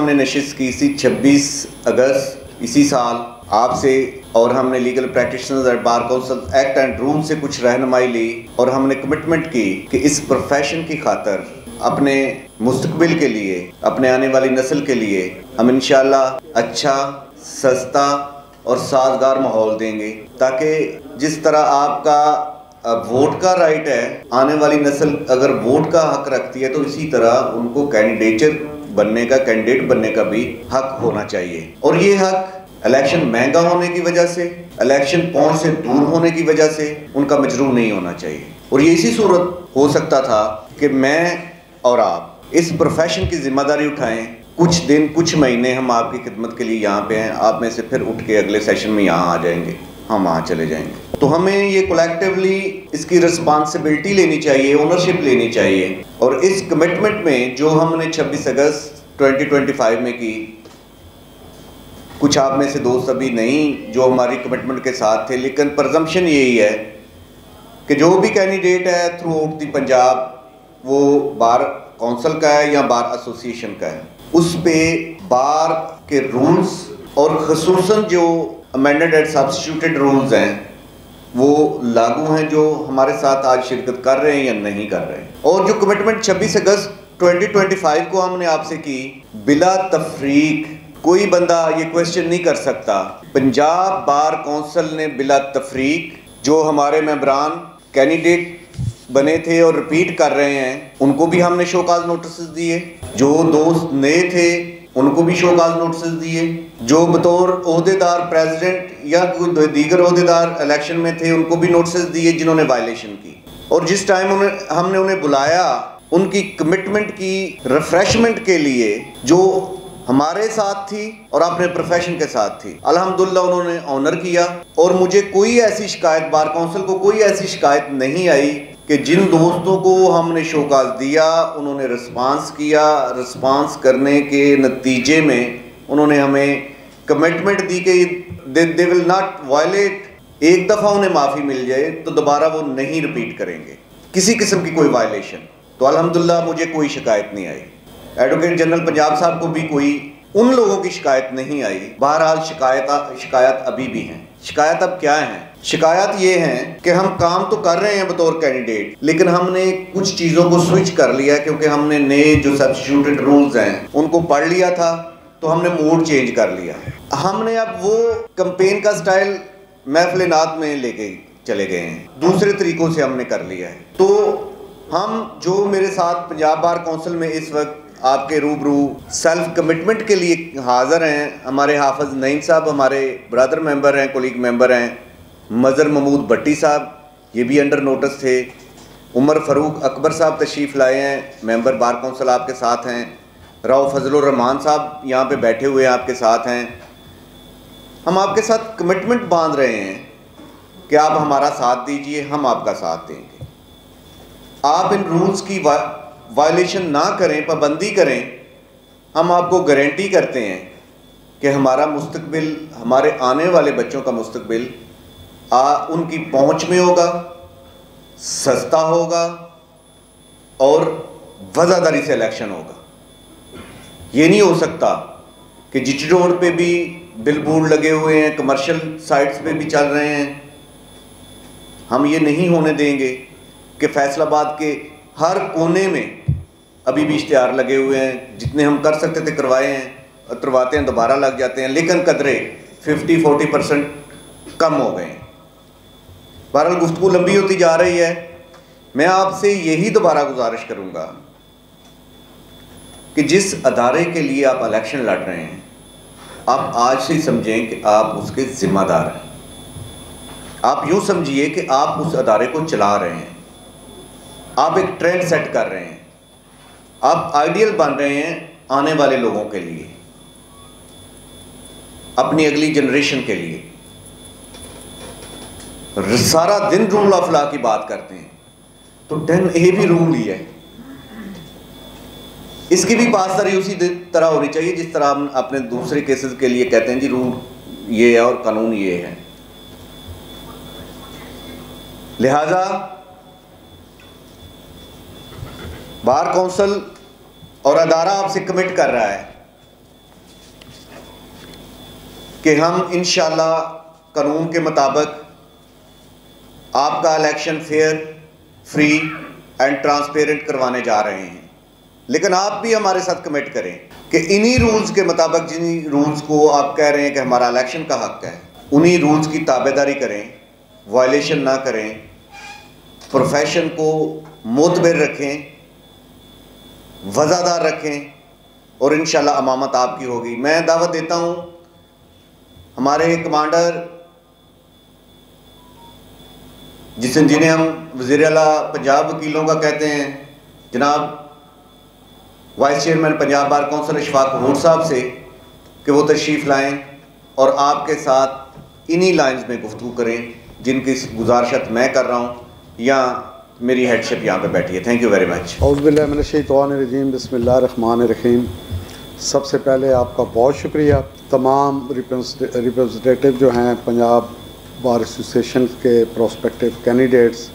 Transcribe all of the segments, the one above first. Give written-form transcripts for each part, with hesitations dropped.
हमने नशिस्त की थी 26 अगस्त इसी साल आपसे, और हमने legal practitioners and bar council act and rule से कुछ रहनुमाई ली और हमने कमिटमेंट की कि इस प्रोफेशन की खातर अपने मुस्तकबिल के लिए, अपने आने वाली नस्ल के लिए हम इंशाअल्लाह अच्छा, सस्ता और साजगार माहौल देंगे, ताकि जिस तरह आपका वोट का राइट है, आने वाली नस्ल अगर वोट का हक रखती है तो इसी तरह उनको कैंडिडेट बनने का भी हक होना चाहिए। और ये हक इलेक्शन महंगा होने की वजह से, इलेक्शन पहुंच से दूर होने की वजह से उनका मजरूह नहीं होना चाहिए। और ये इसी सूरत हो सकता था कि मैं और आप इस प्रोफेशन की जिम्मेदारी उठाएं, कुछ दिन कुछ महीने हम आपकी खिदमत के लिए यहाँ पे हैं, आप में से फिर उठ के अगले सेशन में यहाँ आ जाएंगे, हम वहाँ चले जाएंगे। तो हमें ये कलेक्टिवली इसकी रिस्पॉन्सिबिलिटी लेनी चाहिए, ओनरशिप लेनी चाहिए। और इस कमिटमेंट में जो हमने 26 अगस्त 2025 में की, कुछ आप में से दोस्त अभी नहीं जो हमारी कमिटमेंट के साथ थे, लेकिन प्रजम्पशन यही है कि जो भी कैंडिडेट है थ्रू आउट द पंजाब, वो बार काउंसिल का है या बार एसोसिएशन का है, उस पे बार के रूल्स और खसूसन जो अमेंडेड एंड सब्स्टिट्यूटेड रूल्स हैं वो लागू हैं, जो हमारे साथ आज शिरकत कर रहे हैं या नहीं कर रहे हैं। और जो कमिटमेंट 26 अगस्त 2025 को हमने आपसे की, बिला तफरीक कोई बंदा ये क्वेश्चन नहीं कर सकता, पंजाब बार काउंसिल ने बिला तफरीक जो हमारे मेंबरान कैंडिडेट बने थे और रिपीट कर रहे हैं, उनको भी हमने शोकाज नोटिस दिए, जो दोस्त नए थे उनको भी शोकाज नोटिस दिए, जो बतौर ओहदेदार प्रेसिडेंट या कोई दीगर ओहदेदार इलेक्शन में थे उनको भी नोटिस दिए जिन्होंने वायलेशन की। और जिस टाइम हमने उन्हें बुलाया, उनकी कमिटमेंट की रिफ्रेशमेंट के लिए जो हमारे साथ थी और अपने प्रोफेशन के साथ थी, अल्हम्दुलिल्लाह उन्होंने ऑनर किया। और मुझे कोई ऐसी शिकायत, बार काउंसिल को कोई ऐसी शिकायत नहीं आई कि जिन दोस्तों को हमने शोकाज दिया उन्होंने रिस्पांस किया, रिस्पांस करने के नतीजे में उन्होंने हमें कमिटमेंट दी कि दे विल नॉट वायलेट, एक दफ़ा उन्हें माफ़ी मिल जाए तो दोबारा वो नहीं रिपीट करेंगे किसी किस्म की कोई वायलेशन। तो अल्हम्दुलिल्लाह मुझे कोई शिकायत नहीं आई, एडवोकेट जनरल पंजाब साहब को भी कोई उन लोगों की शिकायत नहीं आई। बहरहाल शिकायत अभी भी हैं। शिकायत अब क्या है? शिकायत ये है कि हम काम तो कर रहे हैं बतौर कैंडिडेट, लेकिन हमने कुछ चीज़ों को स्विच कर लिया क्योंकि हमने नए जो सब्स्टिट्यूटेड रूल्स हैं उनको पढ़ लिया था, तो हमने मूड चेंज कर लिया। हमने अब वो कैंपेन का स्टाइल महफिल नात में लेके चले गए हैं, दूसरे तरीकों से हमने कर लिया है। तो हम जो मेरे साथ पंजाब बार काउंसिल में इस वक्त आपके रूबरू सेल्फ कमिटमेंट के लिए हाज़िर हैं, हमारे हाफिज़ नईम साहब हमारे ब्रदर मेंबर हैं, कोलीग मेंबर हैं, मज़र महमूद भट्टी साहब ये भी अंडर नोटिस थे, उमर फ़ारूक अकबर साहब तशरीफ़ लाए हैं, मेंबर बार काउंसिल आपके साथ हैं, राव फजलुर रहमान साहब यहाँ पे बैठे हुए हैं आपके साथ हैं। हम आपके साथ कमिटमेंट बांध रहे हैं कि आप हमारा साथ दीजिए, हम आपका साथ देंगे। आप इन रूल्स की वायलेशन ना करें, पाबंदी करें, हम आपको गारंटी करते हैं कि हमारा मुस्तकबिल, हमारे आने वाले बच्चों का मुस्तकबिल उनकी पहुंच में होगा, सस्ता होगा और वज़ादारी से इलेक्शन होगा। ये नहीं हो सकता कि जीटी रोड पे भी बिलबोर्ड लगे हुए हैं, कमर्शियल साइट्स पे भी चल रहे हैं। हम ये नहीं होने देंगे कि फैसलाबाद के हर कोने में अभी भी इश्तिहार लगे हुए हैं, जितने हम कर सकते थे करवाए हैं, करवाते हैं दोबारा लग जाते हैं, लेकिन कदरे 50-40% कम हो गए हैं। बहरहाल गुफ्तगू लंबी होती जा रही है। मैं आपसे यही दोबारा गुजारिश करूंगा कि जिस अदारे के लिए आप इलेक्शन लड़ रहे हैं, आप आज से समझें कि आप उसके जिम्मेदार हैं। आप यूँ समझिए कि आप उस अदारे को चला रहे हैं, आप एक ट्रेंड सेट कर रहे हैं, आप आइडियल बन रहे हैं आने वाले लोगों के लिए, अपनी अगली जनरेशन के लिए। सारा दिन रूल ऑफ लॉ की बात करते हैं, तो 10A भी रूल ही है, इसकी भी पासदारी उसी तरह होनी चाहिए जिस तरह हम अपने दूसरे केसेस के लिए कहते हैं जी रूल ये है और कानून ये है। लिहाजा बार काउंसिल और अदारा आपसे कमिट कर रहा है कि हम इंशाल्लाह कानून के मुताबिक आपका election fair, free and transparent करवाने जा रहे हैं। लेकिन आप भी हमारे साथ कमिट करें कि इन्हीं रूल्स के मुताबिक, जिन रूल्स को आप कह रहे हैं कि हमारा इलेक्शन का हक है, उन्हीं रूल्स की ताबेदारी करें, वायलेशन ना करें, प्रोफेशन को मोतबर रखें, वज़ादार रखें और इंशाल्लाह अमामत आपकी होगी। मैं दावत देता हूँ हमारे कमांडर जिन्हें हम वज़ीर आला पंजाब वकीलों का कहते हैं, जनाब vice chairman Punjab bar council Ishfaq Mahmood साहब से, कि वो तशरीफ़ लाएँ और आपके साथ इन्हीं लाइन्स में गुफ्तगू करें जिनकी गुजारिशत मैं कर रहा हूँ, या मेरी हेडशिप यहाँ पे बैठी है। Thank you very much. औज़ु बिल्लाहि मिनश शैतानिर-रजीम, बिस्मिल्लाहिर रहमानिर रहीम। सबसे पहले आपका बहुत शुक्रिया। तमाम रिप्रेजेंटेटिव जो हैं पंजाब बार एसोसिएशन के प्रोस्पेक्टिव कैंडिडेट्स,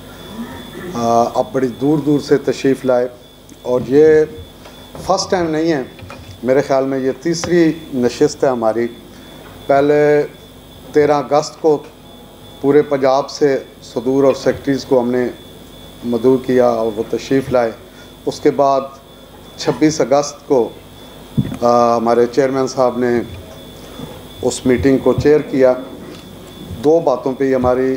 आप बड़ी दूर दूर से तशरीफ़ लाए और ये फ़र्स्ट टाइम नहीं है, मेरे ख़्याल में ये तीसरी नशिस्त है हमारी। पहले 13 अगस्त को पूरे पंजाब से सदूर और सेक्रेटरीज़ को हमने मदऊ किया और वो तशरीफ़ लाए। उसके बाद 26 अगस्त को हमारे चेयरमैन साहब ने उस मीटिंग को चेयर किया। 2 बातों पे हमारी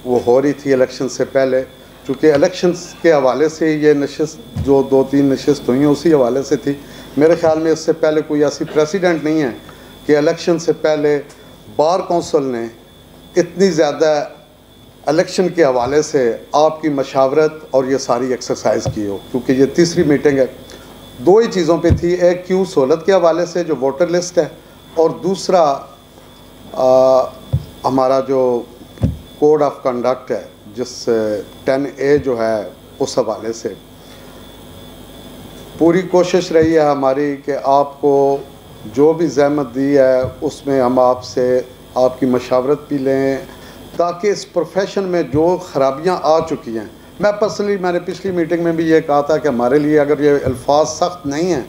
वो हो रही थी इलेक्शन से पहले, चूँकि इलेक्शंस के हवाले से ये नशिस्त जो 2-3 नशिस्त हुई हैं उसी हवाले से थी। मेरे ख़्याल में इससे पहले कोई ऐसी प्रेसिडेंट नहीं है कि इलेक्शन से पहले बार कौंसिल ने इतनी ज़्यादा इलेक्शन के हवाले से आपकी मशावरत और ये सारी एक्सरसाइज की हो, क्योंकि ये तीसरी मीटिंग है। 2 ही चीज़ों पे थी, एक क्यू सहूलत के हवाले से जो वोटर लिस्ट है, और दूसरा हमारा जो कोड ऑफ कंडक्ट है जिस 10A जो है उस हवाले से। पूरी कोशिश रही है हमारी कि आपको जो भी ज़हमत दी है उसमें हम आपसे आपकी मशावरत भी लें, ताकि इस प्रोफेशन में जो ख़राबियाँ आ चुकी हैं, मैंने पिछली मीटिंग में भी ये कहा था कि हमारे लिए अगर ये अल्फाज सख्त नहीं हैं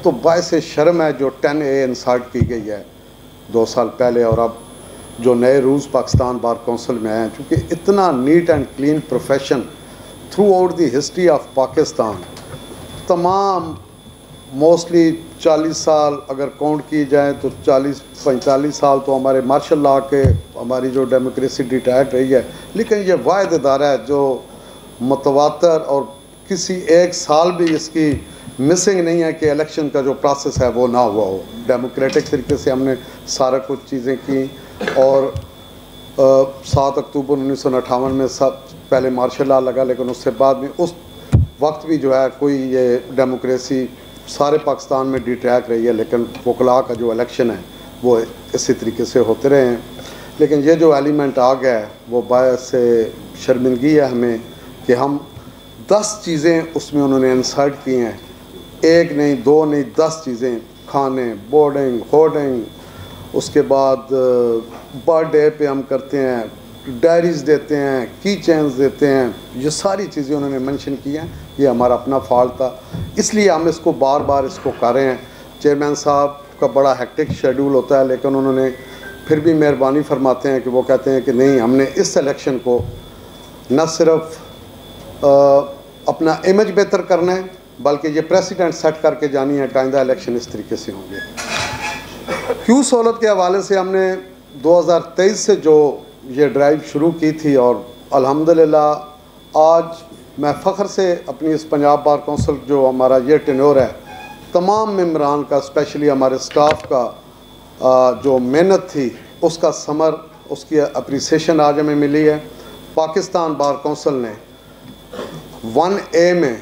तो बायस शर्म है जो 10A इंसर्ट की गई है 2 साल पहले, और अब जो नए रूल्स पाकिस्तान बार कौंसिल में हैं, क्योंकि इतना neat and clean profession through out the history of Pakistan, तमाम मोस्टली 40 साल अगर काउंट की जाए तो 40-45 साल तो हमारे मार्शल लॉ के, हमारी जो डेमोक्रेसी डिटैच रही है। लेकिन ये वाहिद इदारा है जो मुतवातर और किसी एक साल भी इसकी मिसिंग नहीं है कि इलेक्शन का जो प्रोसेस है वो ना हुआ हो। डेमोक्रेटिक तरीके से हमने सारा कुछ चीज़ें की, और 7 अक्टूबर 1958 में सब पहले मार्शल लॉ लगा, लेकिन उससे बाद में उस वक्त भी जो है कोई ये डेमोक्रेसी सारे पाकिस्तान में डिट्रैक रही है, लेकिन वकला का जो इलेक्शन है वो इसी तरीके से होते रहे हैं। लेकिन ये जो एलिमेंट आ गया है वो बायस से शर्मिंदगी है हमें कि हम 10 चीज़ें उसमें उन्होंने इंसर्ट की हैं, 1 नहीं 2 नहीं 10 चीज़ें, खाने, बोर्डिंग, होर्डिंग, उसके बाद बर्थडे पे हम करते हैं, डायरीज़ देते हैं, की चेन्स देते हैं, ये सारी चीज़ें उन्होंने मेंशन की हैं। ये हमारा अपना फॉल्ट था, इसलिए हम इसको बार बार इसको कर रहे हैं। चेयरमैन साहब का बड़ा हेक्टिक शेड्यूल होता है, लेकिन उन्होंने फिर भी मेहरबानी फरमाते हैं कि वो कहते हैं कि नहीं, हमने इस इलेक्शन को न सिर्फ अपना इमेज बेहतर करना है, बल्कि ये प्रेसिडेंट सेट करके जानी है कि आइंदा इलेक्शन इस तरीके से होंगे। क्यू सहूलत के हवाले से हमने 2023 से जो ये ड्राइव शुरू की थी, और अल्हम्दुलिल्लाह आज मैं फ़ख्र से अपनी इस पंजाब बार कौंसिल जो हमारा ये टेन्योर है, तमाम मेम्बरान का, स्पेशली हमारे स्टाफ का जो मेहनत थी उसका समर, उसकी अप्रिसिएशन आज हमें मिली है। पाकिस्तान बार कौंसिल ने 1A में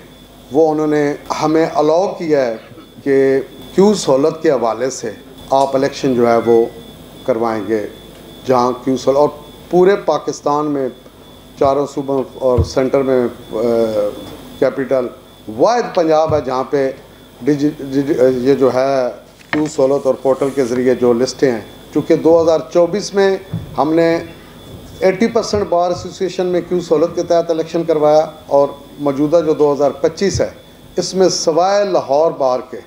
वो उन्होंने हमें अलाउ किया है कि क्यू सहूलत के हवाले से आप इलेक्शन जो है वो करवाएंगे, जहाँ क्यू सहूलत, और पूरे पाकिस्तान में 4 सूबों और सेंटर में कैपिटल वाहिद पंजाब है जहाँ पे ये जो है क्यू सहूलत और पोर्टल के ज़रिए जो लिस्टें हैं। चूँकि 2024 में हमने 80% बार एसोसिएशन में क्यू सहूलत के तहत इलेक्शन करवाया, और मौजूदा जो 2025 है इसमें सवाए लाहौर बार के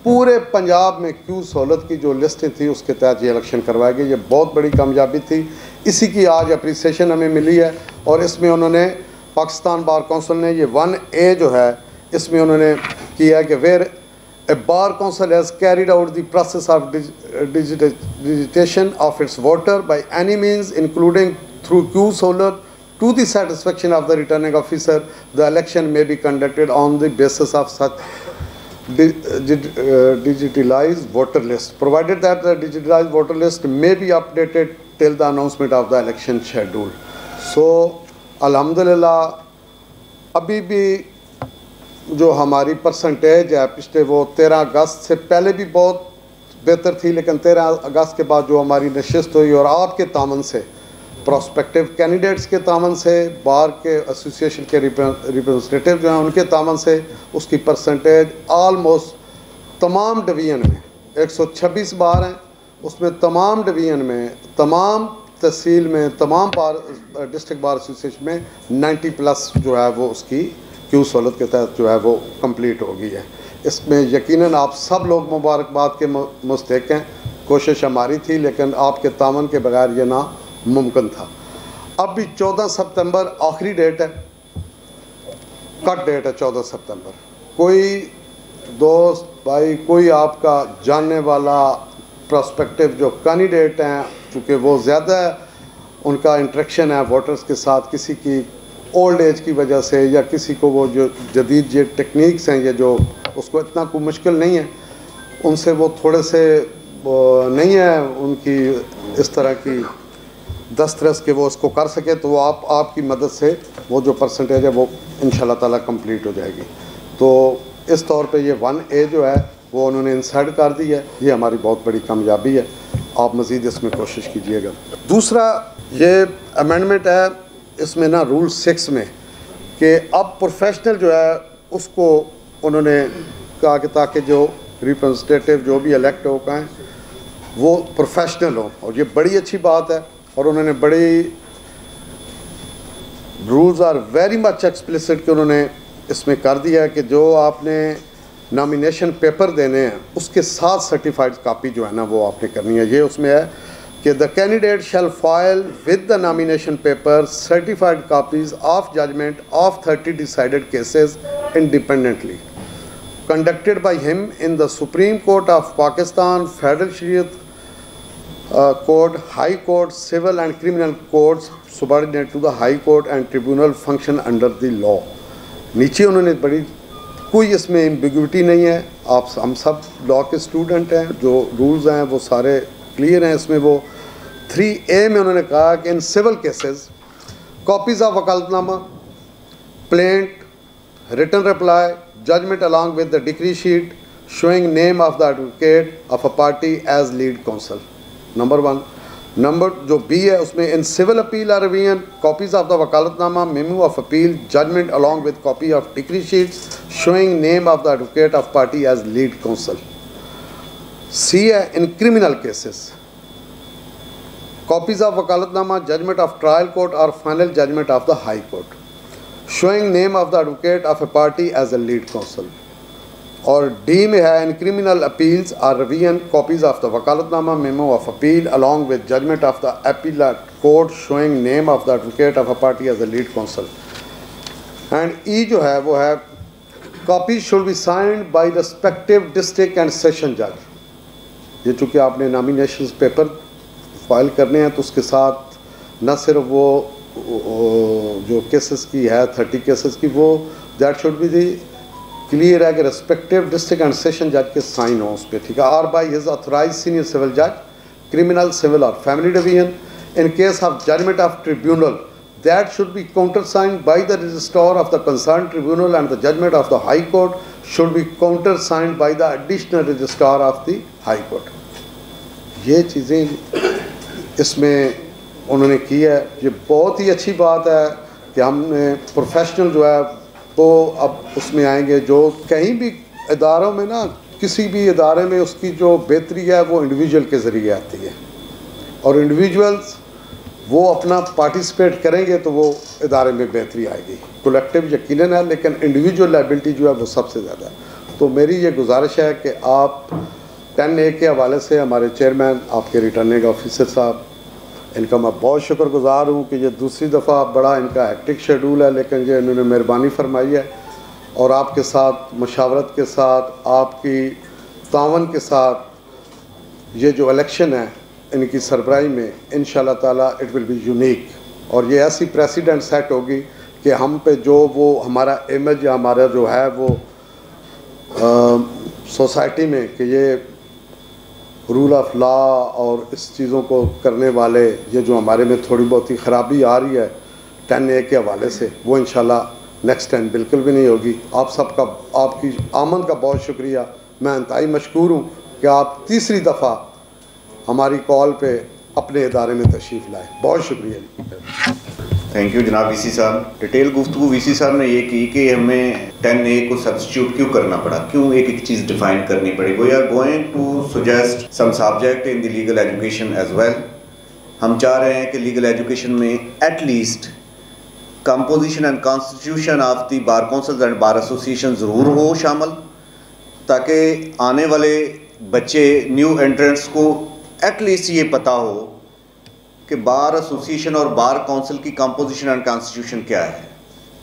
पूरे पंजाब में क्यू सहूलत की जो लिस्टें थी उसके तहत ये इलेक्शन करवाए गए। ये बहुत बड़ी कामयाबी थी, इसी की आज अप्रिसिएशन हमें मिली है। और इसमें उन्होंने पाकिस्तान बार काउंसिल ने ये 1A जो है इसमें उन्होंने किया कि where a bar council has carried out the process of digitation of its voter by any means including through Q सहूलत to the satisfaction of the returning officer, the election may be conducted on the basis of such digitalized voter list, provided that the digitalized voter list may be updated till the announcement of the election schedule. So, alhamdulillah, अभी भी जो हमारी percentage है पिछले वो 13 अगस्त से पहले भी बहुत बेहतर थी, लेकिन 13 अगस्त के बाद जो हमारी नशिस्त हुई और आपके तामन से, प्रोस्पेक्टिव कैंडिडेट्स के तामन से, बार के एसोसिएशन के रिप्रेजेंटेटिव जो हैं उनके तामन से, उसकी परसेंटेज आलमोस्ट तमाम डिवीज़न में 126 बार हैं, उसमें तमाम डिवीज़न में, तमाम तहसील में, तमाम बार डिस्ट्रिक्ट बार एसोसिएशन में 90+ जो है वो उसकी क्यू सहूलत के तहत जो है वो कंप्लीट हो गई है। इसमें यकीनन आप सब लोग मुबारकबाद के मुस्तहिक हैं। कोशिश हमारी थी लेकिन आपके तामन के बगैर ये ना मुमकिन था। अब भी 14 सितंबर आखिरी डेट है, कट डेट है 14 सितंबर। कोई दोस्त भाई, कोई आपका जानने वाला प्रोस्पेक्टिव जो कैंडिडेट हैं, चूँकि वो ज़्यादा उनका इंटरेक्शन है वोटर्स के साथ, किसी की ओल्ड एज की वजह से या किसी को वो जो जदीद ये टेक्निक्स हैं ये जो उसको इतना कोई मुश्किल नहीं है, उनसे वो थोड़े से नहीं है उनकी इस तरह की दस्तरस के वो उसको कर सके, तो वो आपकी मदद से वो जो परसेंटेज है वो इंशाल्लाह ताला कंप्लीट हो जाएगी। तो इस तौर पे ये 1A जो है वो उन्होंने इंसर्ट कर दी है। ये हमारी बहुत बड़ी कामयाबी है, आप मज़ीद इसमें कोशिश कीजिएगा। दूसरा ये अमेंडमेंट है इसमें ना रूल 6 में कि अब प्रोफेशनल जो है उसको उन्होंने कहा कि ताकि जो रिप्रेजेंटेटिव जो भी इलेक्ट हो पाएँ वो प्रोफेशनल हो, और ये बड़ी अच्छी बात है। और उन्होंने बड़ी rules are very much explicit कि उन्होंने इसमें कर दिया है कि जो आपने नॉमिनेशन पेपर देने हैं उसके साथ सर्टिफाइड कापी जो है ना वो आपने करनी है। ये उसमें है कि the candidate shall file with the nomination paper certified copies of judgement of 30 decided cases independently conducted by him in the Supreme Court of Pakistan, Federal Shariat Court, High Court, Civil and Criminal Courts subordinate to the High Court and Tribunal function under the law। नीचे उन्होंने बड़ी कोई इसमें ambiguity नहीं है, आप हम सब लॉ के स्टूडेंट हैं, जो रूल्स हैं वो सारे क्लियर हैं। इसमें वो 3A में उन्होंने कहा कि in civil cases copies of vakalatnama, plaint, written reply, judgment along with the decree sheet showing name of the advocate of a party as lead counsel, number 1। नंबर जो B है उसमें in civil appeal or revision copies of the vakalatnama, memo of appeal, judgment along with copy of decree sheets showing name of the advocate of party as lead counsel. C है in criminal cases copies of vakalatnama, judgment of trial court और final judgment of the high court showing name of the advocate of a party as a lead counsel। और D में है in criminal appeals or revision copies of the vakalatnama, memo of appeal along with judgment of the appellate court showing name of the advocate of a party as a lead counsel. And E जो है वो है copy should be signed by respective district and session जज। ये चूँकि आपने nomination paper file करने हैं तो उसके साथ न सिर्फ वो जो केसेस की है 30 केसेस की, वो that should be the clear है कि रिस्पेक्टिव डिस्ट्रिक्ट एंड सेशन जज के साइन हो उस पर, ठीक है। और by his authorise senior civil जज, क्रिमिनल, सिविल और family division. In case of judgement of tribunal that should be countersigned by the registrar of the concern tribunal and the judgement of the high court should be countersigned by the additional registrar of the high court. ये चीज़ें इसमें उन्होंने की है। ये बहुत ही अच्छी बात है कि हमने प्रोफेशनल जो है वो अब उसमें आएंगे। जो कहीं भी इदारों में ना, किसी भी इदारे में उसकी जो बेहतरी है वो इंडिविजुअल के ज़रिए आती है, और इंडिविजुअल्स वो अपना पार्टिसिपेट करेंगे तो वो इदारे में बेहतरी आएगी। कलेक्टिव यकीनन है, लेकिन इंडिविजुअल लाइबिलिटी जो है वो सबसे ज़्यादा है। तो मेरी ये गुजारिश है कि आप 10A के हवाले से हमारे चेयरमैन आपके रिटर्निंग ऑफिसर साहब, इनका मैं बहुत शुक्रगुजार हूँ कि ये दूसरी दफ़ा बड़ा इनका हेक्टिक शेड्यूल है, लेकिन ये इन्होंने मेहरबानी फरमाई है और आपके साथ मशावरत के साथ, आपकी तावन के साथ ये जो इलेक्शन है इनकी सरबराही में इंशाल्लाह ताला इट विल बी यूनिक, और ये ऐसी प्रेसिडेंट सेट होगी कि हम पे जो वो हमारा इमेज या हमारा जो है वो सोसाइटी में कि ये रूल ऑफ लॉ और इस चीज़ों को करने वाले, ये जो हमारे में थोड़ी बहुत ही ख़राबी आ रही है 10A के हवाले से, वो इंशाल्लाह नेक्स्ट टाइम बिल्कुल भी नहीं होगी। आप सबका, आपकी आमद का बहुत शुक्रिया। मैं इंतहाई मशकूर हूँ कि आप तीसरी दफ़ा हमारी कॉल पे अपने इदारे में तशरीफ़ लाए। बहुत शुक्रिया। थैंक यू जनाब वीसी साहब। डिटेल गुफ्तगू वीसी साहब ने ये की कि हमें 10A को सब्स्टिट्यूट क्यों करना पड़ा, क्यों एक एक चीज़ डिफाइन करनी पड़ी। We are going to suggest some subject in the legal education as well. हम चाह रहे हैं कि लीगल एजुकेशन में at least composition and constitution of the bar councils and bar association ज़रूर हो शामिल, ताकि आने वाले बच्चे न्यू एंट्रेंट्स को एटलीस्ट ये पता हो कि बार एसोसिएशन और बार काउंसिल की कंपोजिशन एंड कॉन्स्टिट्यूशन क्या है।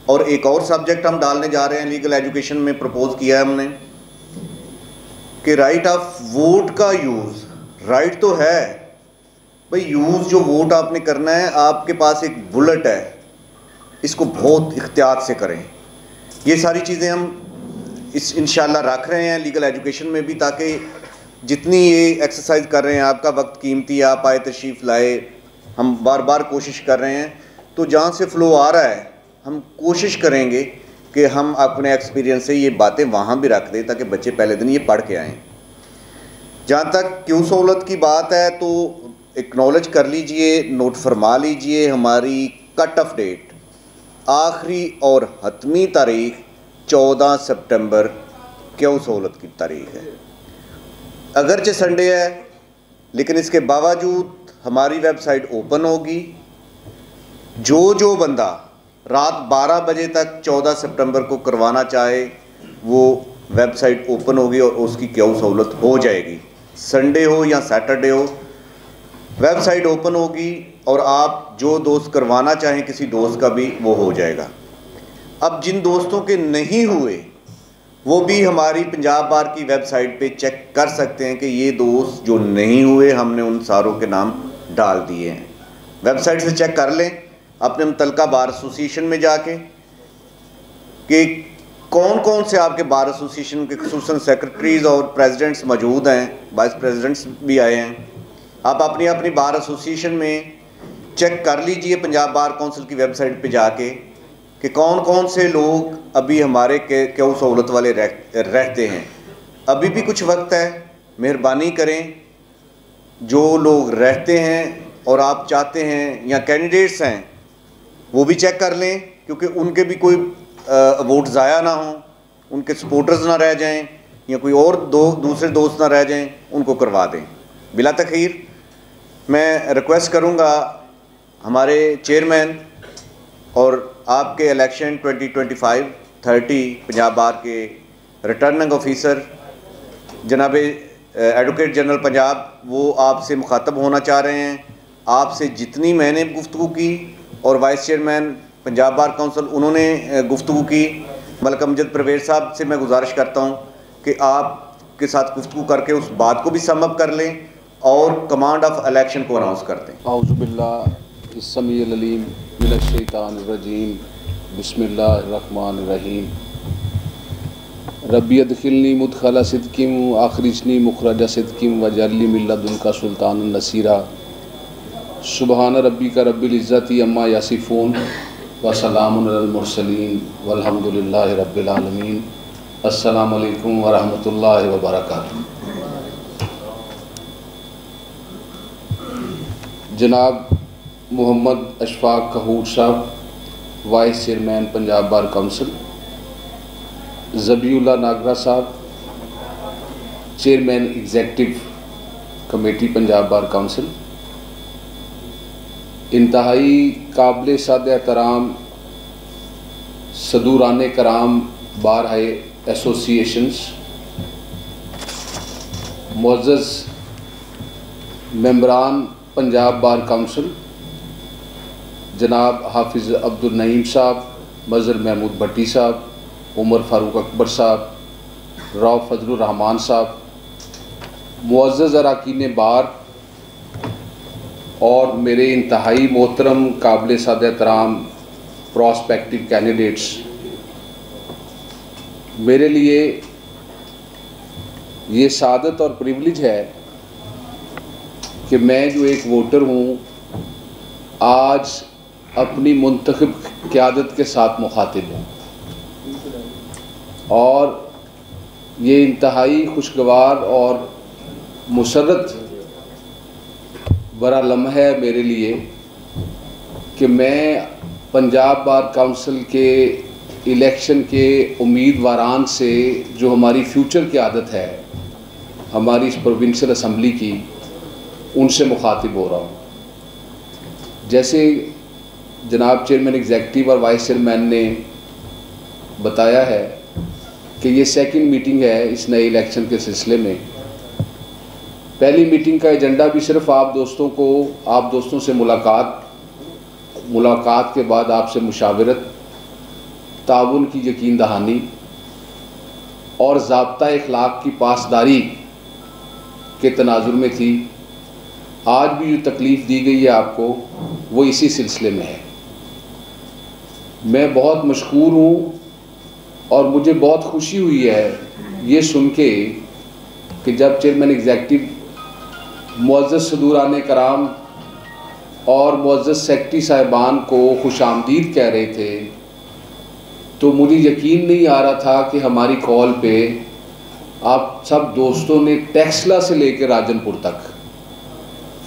और एक और सब्जेक्ट हम डालने जा रहे हैं लीगल एजुकेशन में, प्रपोज किया है हमने कि राइट ऑफ वोट का यूज़। राइट तो है भाई, यूज़ जो वोट आपने करना है, आपके पास एक बुलेट है, इसको बहुत इख्तियार से करें। ये सारी चीज़ें हम इंशाल्लाह रख रहे हैं लीगल एजुकेशन में भी, ताकि जितनी ये एक्सरसाइज कर रहे हैं, आपका वक्त कीमती, आप आए तशरीफ़ लाए, हम बार बार कोशिश कर रहे हैं, तो जहाँ से फ़्लो आ रहा है हम कोशिश करेंगे कि हम अपने एक्सपीरियंस से ये बातें वहाँ भी रख दें ताकि बच्चे पहले दिन ये पढ़ के आएँ। जहाँ तक क्यों सहूलत की बात है तो एक्नॉलेज कर लीजिए, नोट फरमा लीजिए, हमारी कट ऑफ डेट आखिरी और हतमी तारीख 14 सितंबर क्यों सहूलत की तारीख है। अगरचे संडे है लेकिन इसके बावजूद हमारी वेबसाइट ओपन होगी। जो बंदा रात 12 बजे तक 14 सितंबर को करवाना चाहे वो वेबसाइट ओपन होगी और उसकी क्यों सहूलत हो जाएगी। संडे हो या सैटरडे हो, वेबसाइट ओपन होगी और आप जो दोस्त करवाना चाहें किसी दोस्त का भी वो हो जाएगा। अब जिन दोस्तों के नहीं हुए वो भी हमारी पंजाब बार की वेबसाइट पे चेक कर सकते हैं कि ये दोस्त जो नहीं हुए हमने उन सारों के नाम डाल दिए हैं। वेबसाइट से चेक कर लें अपने मुतलका बार एसोसिएशन में जाके कि कौन कौन से आपके बार एसोसिएशन के खुसूसन सेक्रेटरीज़ और प्रेसिडेंट्स मौजूद हैं, वाइस प्रेसिडेंट्स भी आए हैं। आप अपनी अपनी बार एसोसिएशन में चेक कर लीजिए पंजाब बार काउंसिल की वेबसाइट पे जाके कि कौन कौन से लोग अभी हमारे क्यों सहूलत वाले रहते हैं। अभी भी कुछ वक्त है, मेहरबानी करें जो लोग रहते हैं और आप चाहते हैं या कैंडिडेट्स हैं वो भी चेक कर लें, क्योंकि उनके भी कोई वोट ज़ाया ना हो, उनके सपोर्टर्स ना रह जाएं या कोई और दूसरे दोस्त ना रह जाएं, उनको करवा दें। बिला तखीर मैं रिक्वेस्ट करूंगा हमारे चेयरमैन और आपके इलेक्शन 2025-30 पंजाब बार के रिटर्निंग ऑफिसर जनाब एडवोकेट जनरल पंजाब, वो आपसे मुखातब होना चाह रहे हैं। आपसे जितनी मैंने गुफ्तगू की और vice chairman Punjab bar council उन्होंने गुफ्तगू की, मलका अमजद परवेज़ साहब से मैं गुजारिश करता हूँ कि आपके साथ गुफ्तगू करके उस बात को भी समअप कर लें और कमांड ऑफ इलेक्शन को अनाउंस कर दें। औज़ुबिल्लाहिस्समीउल अलीम मिनश्शैतानिर्रजीम बिस्मिल्लाहिर्रहमानिर्रहीम रब्बी अदखिलनी मुदखला सिद्किम व अखरिजनी मुखरजा सिद्किम वजअलनी मिन लदुनका सुल्तानन नसीरा सुबहान रब्बिका रब्बिल इज़्ज़ति अम्मा यसिफून व सलामुन अलल मुरसलीन वल्हम्दुलिल्लाहि रब्बिल आलमीन। अस्सलामु अलैकुम व रहमतुल्लाहि व बरकातुहू। जनाब Mohammad Ashfaq Qahoor sahab, vice chairman Punjab bar council, Zabiullah Nagra sahab, chairman executive committee Punjab bar council, इंतहाई काबिल साद एहतराम सदूरान कराम बार हाई एसोसिएशंस, मुअज़्ज़ज़ मेंबरान पंजाब बार काउंसिल जनाब हाफिज़ अब्दुल नईम साहब, मज़हर महमूद भट्टी साहब, उमर फ़ारूक अकबर साहब, राव फजलुर रहमान साहब, मुअज़्ज़ज़ अरकान बार और मेरे इंतहाई मोहतरम काबिल सद एहतराम प्रॉस्पेक्टिव कैंडिडेट्स, मेरे लिए ये सादत और प्रिविलेज है कि मैं जो एक वोटर हूँ आज अपनी मुंतखब क़यादत के साथ मुखातिब हूँ और ये इंतहाई खुशगवार और मुसर्रत बड़ा लम्हा है मेरे लिए कि मैं पंजाब बार काउंसिल के इलेक्शन के उम्मीदवारान से जो हमारी फ्यूचर क़यादत है हमारी इस प्रोविंशियल असम्बली की, उनसे मुखातिब हो रहा हूँ। जैसे जनाब चेयरमैन एग्जेक्टिव और वाइस चेयरमैन ने बताया है कि ये सेकंड मीटिंग है इस नए इलेक्शन के सिलसिले में। पहली मीटिंग का एजेंडा भी सिर्फ आप दोस्तों से मुलाकात के बाद आपसे मुशावरत, ताउन की यकीन दहानी और ज़ाब्ता इखलाक की पासदारी के तनाजुर में थी। आज भी जो तकलीफ़ दी गई है आपको वो इसी सिलसिले में है। मैं बहुत मशकूर हूँ और मुझे बहुत खुशी हुई है ये सुन के कि जब चेयरमैन एग्जेक्टिव मुअज़्ज़ज़ सदूरान कराम और मुअज़्ज़ज़ सेक्रेटरी साहिबान को खुशामदीद कह रहे थे तो मुझे यकीन नहीं आ रहा था कि हमारी कॉल पे आप सब दोस्तों ने टेक्सला से लेकर राजनपुर तक,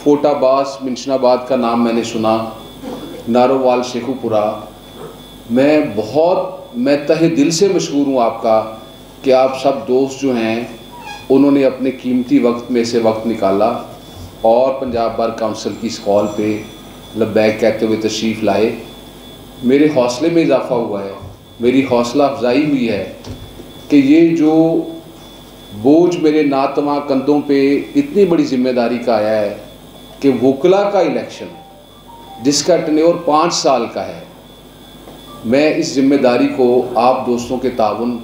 फोटाबास मिंशनाबाद का नाम मैंने सुना, नारोवाल शेखुपुरा, मैं तहे दिल से मशहूर हूँ आपका कि आप सब दोस्त जो हैं उन्होंने अपने कीमती वक्त में से वक्त निकाला और पंजाब बार काउंसिल की इस कॉल पे लब्बैक कहते हुए तशरीफ़ लाए। मेरे हौसले में इजाफ़ा हुआ है, मेरी हौसला अफजाई हुई है कि ये जो बोझ मेरे नातमा कंधों पे इतनी बड़ी जिम्मेदारी का आया है कि वकला का इलेक्शन जिसका टेन्योर 5 साल का है, मैं इस जिम्मेदारी को आप दोस्तों के ताउन,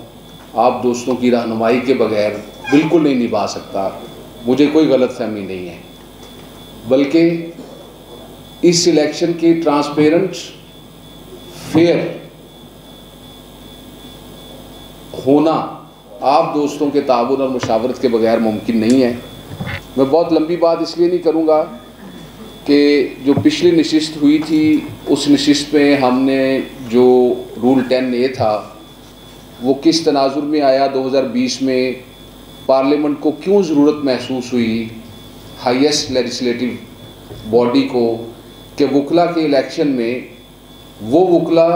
आप दोस्तों की रहनुमाई के बगैर बिल्कुल नहीं निभा सकता। मुझे कोई गलतफहमी नहीं है, बल्कि इस इलेक्शन के ट्रांसपेरेंट फेयर होना आप दोस्तों के ताउन और मुशावरत के बगैर मुमकिन नहीं है। मैं बहुत लंबी बात इसलिए नहीं करूँगा कि जो पिछली नशिस्त हुई थी उस नशिस्त में हमने जो रूल 10A था वो किस तनाजुर में आया, 2020 में पार्लियामेंट को क्यों ज़रूरत महसूस हुई हाईएस्ट लेजिस्लेटिव बॉडी को कि वकला के इलेक्शन में वो वकला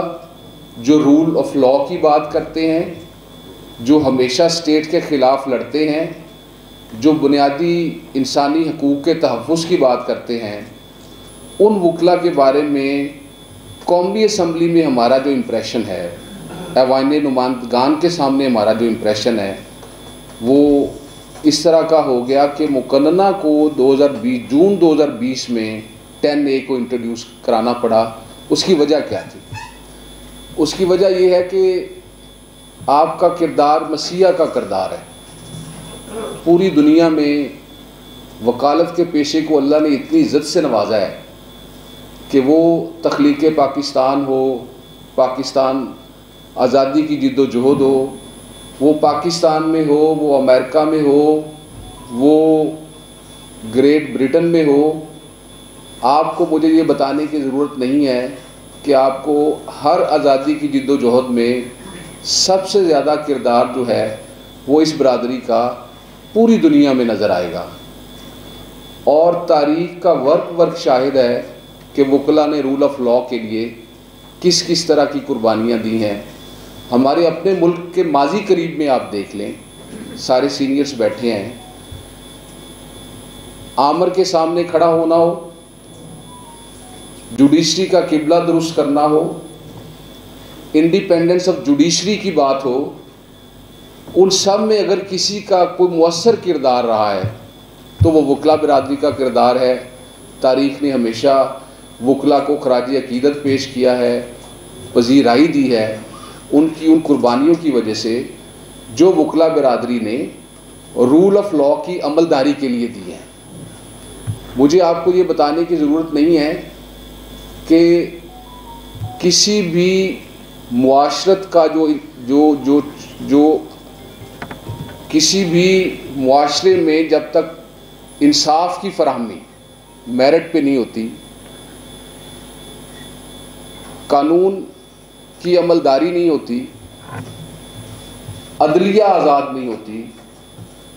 जो रूल ऑफ लॉ की बात करते हैं, जो हमेशा स्टेट के ख़िलाफ़ लड़ते हैं, जो बुनियादी इंसानी हकूक़ के तहफ़्फ़ुज़ की बात करते हैं, उन वकला के बारे में कौमी असम्बली में हमारा जो इम्प्रेशन है, ऐवान नुमाइंदगान के सामने हमारा जो इम्प्रेशन है वो इस तरह का हो गया कि मुकन्ना को जून 2020 में 10A को इंट्रोड्यूस कराना पड़ा। उसकी वजह क्या थी? उसकी वजह ये है कि आपका किरदार मसीहा का किरदार है। पूरी दुनिया में वकालत के पेशे को अल्लाह ने इतनी इज़्ज़त से नवाजा है कि वो तख्लीक़ पाकिस्तान हो, पाकिस्तान आज़ादी की जिद्दोजहद हो, वो पाकिस्तान में हो, वो अमेरिका में हो, वो ग्रेट ब्रिटेन में हो, आपको मुझे ये बताने की ज़रूरत नहीं है कि आपको हर आज़ादी की जिद्दोजहद में सबसे ज़्यादा किरदार जो है वो इस बरादरी का पूरी दुनिया में नज़र आएगा। और तारीख़ का वर्क शाहिद है कि वकला ने रूल ऑफ लॉ के लिए किस किस तरह की कुर्बानियाँ दी हैं। हमारे अपने मुल्क के माजी करीब में आप देख लें, सारे सीनियर्स बैठे हैं, आमर के सामने खड़ा होना हो, जुडिशरी का किबला दुरुस्त करना हो, इंडिपेंडेंस ऑफ जुडिशरी की बात हो, उन सब में अगर किसी का कोई मुअस्सर किरदार रहा है तो वो वकला बिरादरी का किरदार है। तारीख़ ने हमेशा वकला को खराज अकीदत पेश किया है, पजीराई दी है उनकी उन कुर्बानियों की वजह से जो वकला बिरादरी ने रूल ऑफ लॉ की अमलदारी के लिए दी है। मुझे आपको ये बताने की ज़रूरत नहीं है कि किसी भी मुआशरत का जो किसी भी मुआशरे में जब तक इंसाफ की फराहमी मेरिट पे नहीं होती, कानून की अमलदारी नहीं होती, अदलिया आज़ाद नहीं होती,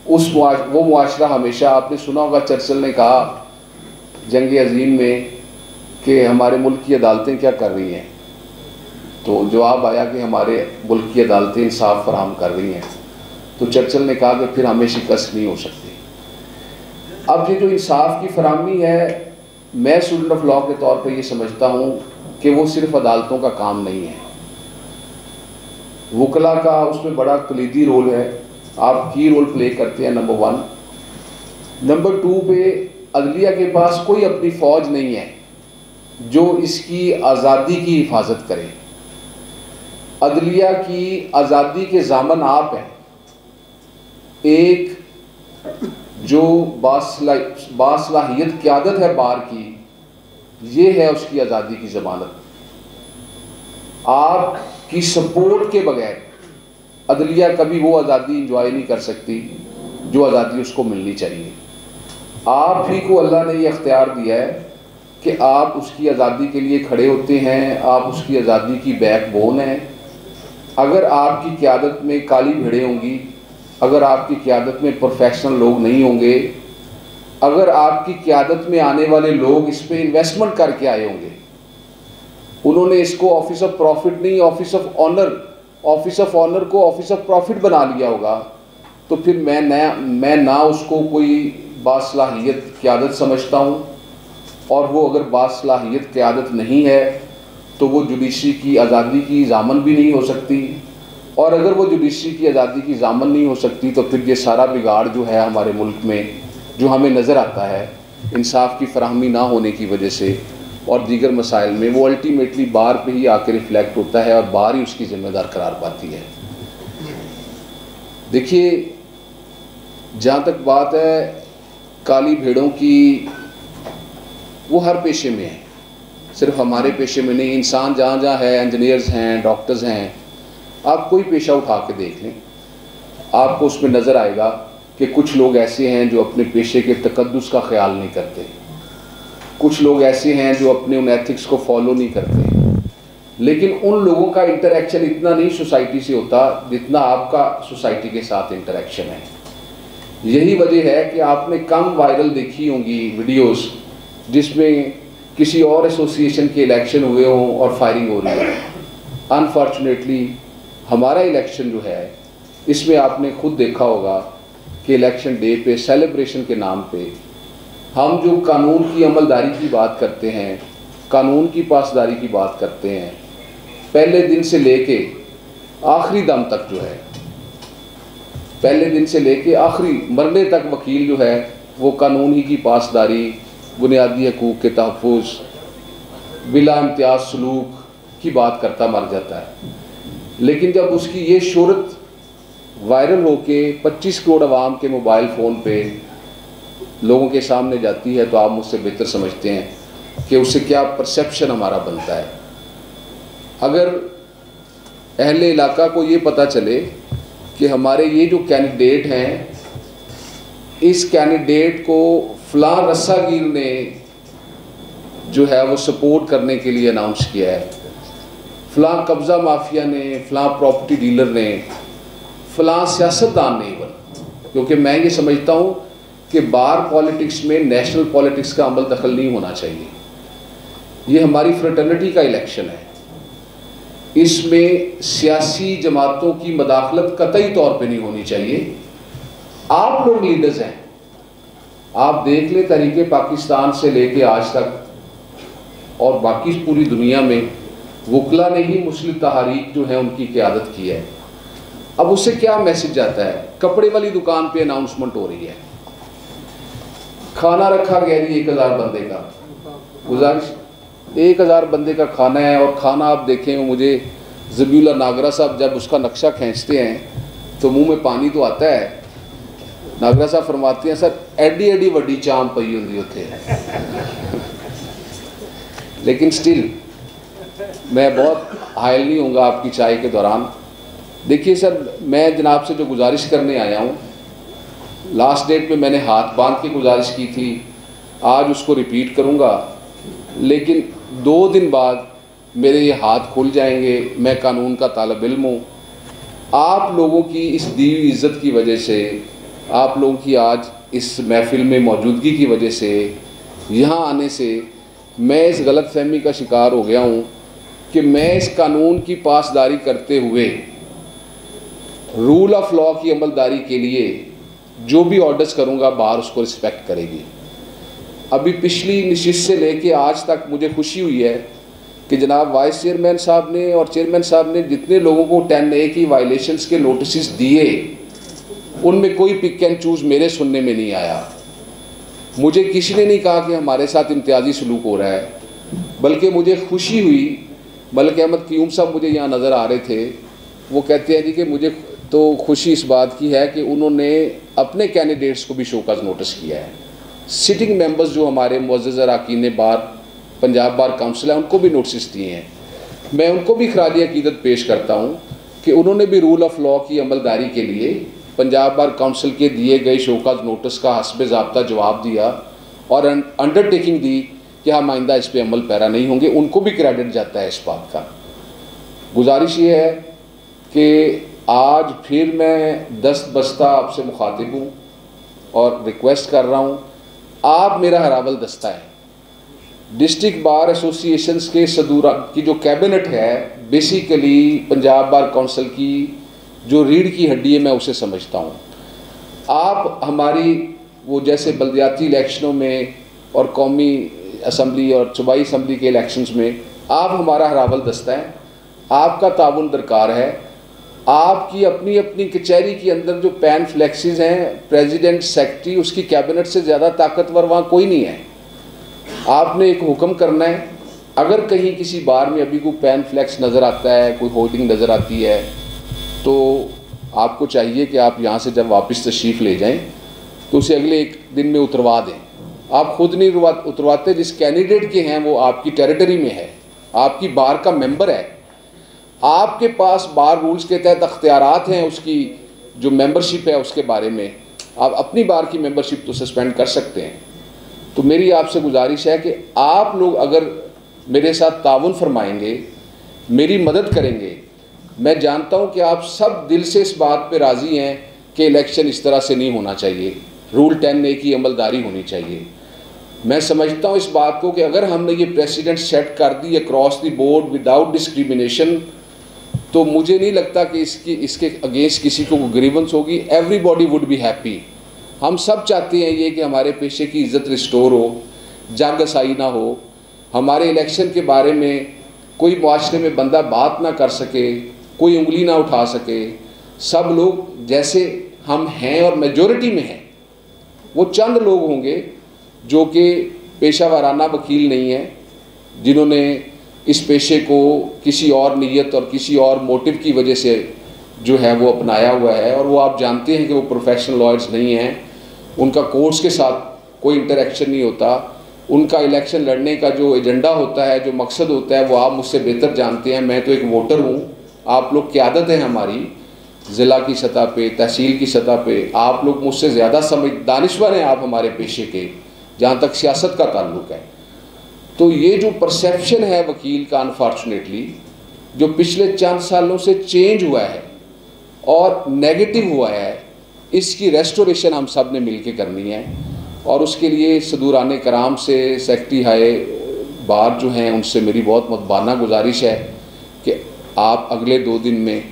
वो मुआशरा हमेशा, आपने सुना होगा चर्चिल ने कहा जंग अजीम में कि हमारे मुल्क की अदालतें क्या कर रही हैं, तो जवाब आया कि हमारे मुल्क की अदालतें इंसाफ फराहम कर रही हैं। तो चर्चिल ने कहा कि फिर हमें शिकस्त नहीं हो सकती। अब ये जो इंसाफ की फराहमी है, मैं स्टूडेंट ऑफ लॉ के तौर पे ये समझता हूँ कि वो सिर्फ अदालतों का काम नहीं है, वकला का उसमें बड़ा कलीदी रोल है। आप की रोल प्ले करते हैं, नंबर 1। नंबर 2 पे अदलिया के पास कोई अपनी फ़ौज नहीं है जो इसकी आज़ादी की हिफाजत करे। अदलिया की आज़ादी के ज़ामन आप हैं। एक जो बासलाहियत क़यादत है बार की, ये है उसकी आज़ादी की ज़मानत। आपकी सपोर्ट के बगैर अदलिया कभी वो आज़ादी इंजॉय नहीं कर सकती जो आज़ादी उसको मिलनी चाहिए। आप ही को अल्लाह ने ये अख्तियार दिया है कि आप उसकी आज़ादी के लिए खड़े होते हैं, आप उसकी आज़ादी की बैकबोन हैं। अगर आपकी क़यादत में काली भेड़ें होंगी, अगर आपकी क़यादत में प्रोफेशनल लोग नहीं होंगे, अगर आपकी क़यादत में आने वाले लोग इस पर इन्वेस्टमेंट करके आए होंगे, उन्होंने इसको ऑफिस ऑफ प्रॉफिट नहीं, ऑफिस ऑफ ऑनर को ऑफिस ऑफ प्रॉफिट बना लिया होगा, तो फिर मैं ना उसको कोई बासलाहियत क़यादत समझता हूँ। और वो अगर बासलाहियत क़यादत नहीं है तो वो जुडिशरी की आज़ादी की ज़ामन भी नहीं हो सकती। और अगर वो जुडिशरी की आज़ादी की ज़ामन नहीं हो सकती तो फिर ये सारा बिगाड़ जो है हमारे मुल्क में जो हमें नज़र आता है इंसाफ की फराहमी ना होने की वजह से और दीगर मसाइल में, वो अल्टीमेटली बार पे ही आके रिफ्लेक्ट होता है और बार ही उसकी ज़िम्मेदार करार पाती है। देखिए, जहाँ तक बात है काली भेड़ों की, वो हर पेशे में है, सिर्फ हमारे पेशे में नहीं। इंसान जहाँ जहाँ है, इंजीनियर्स हैं, डॉक्टर्स हैं, आप कोई पेशा उठा के देख लें, आपको उसमें नज़र आएगा कि कुछ लोग ऐसे हैं जो अपने पेशे के तकद्दुस का ख्याल नहीं करते, कुछ लोग ऐसे हैं जो अपने उन एथिक्स को फॉलो नहीं करते। लेकिन उन लोगों का इंटरेक्शन इतना नहीं सोसाइटी से होता जितना आपका सोसाइटी के साथ इंटरेक्शन है। यही वजह है कि आपने कम वायरल देखी होंगी वीडियोस जिसमें किसी और एसोसिएशन के इलेक्शन हुए हों और फायरिंग हो रही है। अनफॉर्चुनेटली हमारा इलेक्शन जो है, इसमें आपने खुद देखा होगा कि इलेक्शन डे पे सेलिब्रेशन के नाम पे हम जो कानून की अमलदारी की बात करते हैं, कानून की पासदारी की बात करते हैं, पहले दिन से लेके आखिरी दम तक जो है, पहले दिन से लेके आखिरी मरने तक वकील जो है वो कानून ही की पासदारी, बुनियादी हकूक़ के तहफ़्फ़ुज़, बिला इम्तियाज़ सलूक की बात करता मर जाता है। लेकिन जब उसकी ये शोहरत वायरल होके 25 करोड़ आवाम के मोबाइल फ़ोन पे लोगों के सामने जाती है तो आप मुझसे बेहतर समझते हैं कि उससे क्या परसेप्शन हमारा बनता है। अगर अहले इलाका को ये पता चले कि हमारे ये जो कैंडिडेट हैं, इस कैंडिडेट को फ़लाँ रस्सागीर ने जो है वो सपोर्ट करने के लिए अनाउंस किया है, फ़लाँ कब्ज़ा माफिया ने, फ़लाँ प्रॉपर्टी डीलर ने, फ़लाँ सियासतदान ने, क्योंकि मैं ये समझता हूँ कि बार पॉलिटिक्स में नेशनल पॉलिटिक्स का अमल दखल नहीं होना चाहिए। ये हमारी फ्रेटर्निटी का इलेक्शन है, इसमें सियासी जमातों की मदाखलत कतई तौर पे नहीं होनी चाहिए। आप लोग लीडर्स हैं, आप देख ले तरीके पाकिस्तान से लेके आज तक और बाकी पूरी दुनिया में वकला ने ही मुस्लिम तहरीक जो है उनकी क़यादत की है। अब उससे क्या मैसेज जाता है? कपड़े वाली दुकान पे अनाउंसमेंट हो रही है, खाना रखा गया जी 1000 बंदे का, गुजारिश 1000 बंदे का खाना है। और खाना आप देखें, मुझे ज़बीउल्लाह नागरा साहब जब उसका नक्शा खींचते हैं तो मुंह में पानी तो आता है। नागरा साहब फरमाते हैं सर एडी एडी वड्डी चाम पई होंदी उत्थे, लेकिन स्टिल मैं बहुत हायल नहीं होऊंगा आपकी चाय के दौरान। देखिए सर, मैं जनाब से जो गुजारिश करने आया हूँ, लास्ट डेट पे मैंने हाथ बांध के गुजारिश की थी, आज उसको रिपीट करूँगा, लेकिन 2 दिन बाद मेरे ये हाथ खुल जाएंगे। मैं कानून का तालिब इल्म हूँ। आप लोगों की इस दी हुई इज़्ज़त की वजह से, आप लोगों की आज इस महफिल में मौजूदगी की वजह से, यहाँ आने से मैं इस गलत फहमी का शिकार हो गया हूँ कि मैं इस कानून की पासदारी करते हुए रूल ऑफ लॉ की अमलदारी के लिए जो भी ऑर्डर्स करूँगा बाहर उसको रिस्पेक्ट करेगी। अभी पिछली नशिस्त से लेके आज तक मुझे खुशी हुई है कि जनाब वाइस चेयरमैन साहब ने और चेयरमैन साहब ने जितने लोगों को 10A की वायलेशंस के नोटिस दिए, उनमें कोई पिक एंड चूज़ मेरे सुनने में नहीं आया। मुझे किसी ने नहीं कहा कि हमारे साथ इम्तियाजी सलूक हो रहा है, बल्कि मुझे खुशी हुई। मलिक अहमद क़यूम साहब मुझे यहाँ नज़र आ रहे थे, वो कहते हैं जी कि मुझे तो खुशी इस बात की है कि उन्होंने अपने कैंडिडेट्स को भी शोकाज नोटिस किया है। सिटिंग मेंबर्स जो हमारे मुअज़्ज़ज़ अरकान बार पंजाब बार काउंसिल है, उनको भी नोटिस दिए हैं। मैं उनको भी खराज अकीदत पेश करता हूँ कि उन्होंने भी रूल ऑफ लॉ की अमलदारी के लिए पंजाब बार काउंसिल के दिए गए शोकाज नोटिस का हस्बे ज़ाब्ता जवाब दिया और अंडरटेकिंग दी कि हम आइंदा इस पर अमल पैरा नहीं होंगे। उनको भी क्रेडिट जाता है इस बात का। गुजारिश ये है कि आज फिर मैं दस्त बस्ता आपसे मुखातिब हूँ और रिक्वेस्ट कर रहा हूँ, आप मेरा हरावल दस्ता है। डिस्ट्रिक्ट बार एसोसिएशंस के सदूरा की जो कैबिनेट है, बेसिकली पंजाब बार काउंसिल की जो रीढ़ की हड्डी है, मैं उसे समझता हूँ। आप हमारी वो जैसे बल्दियाती इलेक्शनों में और कौमी असम्बली और सूबाई असम्बली के इलेक्शंस में आप हमारा हरावल दस्ता है, आपका ताउन दरकार है। आपकी अपनी अपनी कचहरी के अंदर जो पैन फ्लैक्सेस हैं, प्रेसिडेंट सेक्रेटरी, उसकी कैबिनेट से ज़्यादा ताकतवर वहाँ कोई नहीं है। आपने एक हुक्म करना है, अगर कहीं किसी बार में अभी कोई पैन फ्लैक्स नज़र आता है, कोई होर्डिंग नज़र आती है, तो आपको चाहिए कि आप यहाँ से जब वापस तशरीफ़ ले जाएं तो उसे अगले 1 दिन में उतरवा दें। आप खुद नहीं उतरवाते, जिस कैंडिडेट के हैं वो आपकी टेरिटरी में है, आपकी बार का मेंबर है, आपके पास बार रूल्स के तहत अख्तियारात हैं, उसकी जो मेंबरशिप है उसके बारे में आप अपनी बार की मेंबरशिप तो सस्पेंड कर सकते हैं। तो मेरी आपसे गुजारिश है कि आप लोग अगर मेरे साथ ताउन फरमाएंगे, मेरी मदद करेंगे, मैं जानता हूं कि आप सब दिल से इस बात पे राज़ी हैं कि इलेक्शन इस तरह से नहीं होना चाहिए, रूल 10A की अमलदारी होनी चाहिए। मैं समझता हूं इस बात को कि अगर हमने ये प्रेसिडेंट सेट कर दी across the board without discrimination, तो मुझे नहीं लगता कि इसके अगेंस्ट किसी को ग्रीवेंस होगी। Everybody would be happy. हम सब चाहते हैं ये कि हमारे पेशे की इज़्ज़त रिस्टोर हो, जागसाई ना हो, हमारे इलेक्शन के बारे में कोई मुआशरे में बंदा बात ना कर सके, कोई उंगली ना उठा सके। सब लोग जैसे हम हैं और मेजॉरिटी में हैं, वो चंद लोग होंगे जो कि पेशा वाराना वकील नहीं हैं, जिन्होंने इस पेशे को किसी और नीयत और किसी और मोटिव की वजह से जो है वो अपनाया हुआ है। और वो आप जानते हैं कि वो प्रोफेशनल लॉयर्स नहीं हैं, उनका कोर्ट्स के साथ कोई इंटरेक्शन नहीं होता, उनका इलेक्शन लड़ने का जो एजेंडा होता है, जो मकसद होता है, वो आप मुझसे बेहतर जानते हैं। मैं तो एक वोटर हूँ, आप लोग क़यादत है हमारी ज़िला की सतह पे, तहसील की सतह पे, आप लोग मुझसे ज़्यादा दानिश्वर हैं आप हमारे पेशे के, जहाँ तक सियासत का ताल्लुक़ है। तो ये जो परसेप्शन है वकील का, अनफॉर्चुनेटली जो पिछले चंद सालों से चेंज हुआ है और नेगेटिव हुआ है, इसकी रेस्टोरेशन हम सब ने मिलकर करनी है। और उसके लिए सदूरान कराम से सेक्रेटरी हाय बार जो हैं उनसे मेरी बहुत मुतबाना गुजारिश है कि आप अगले 2 दिन में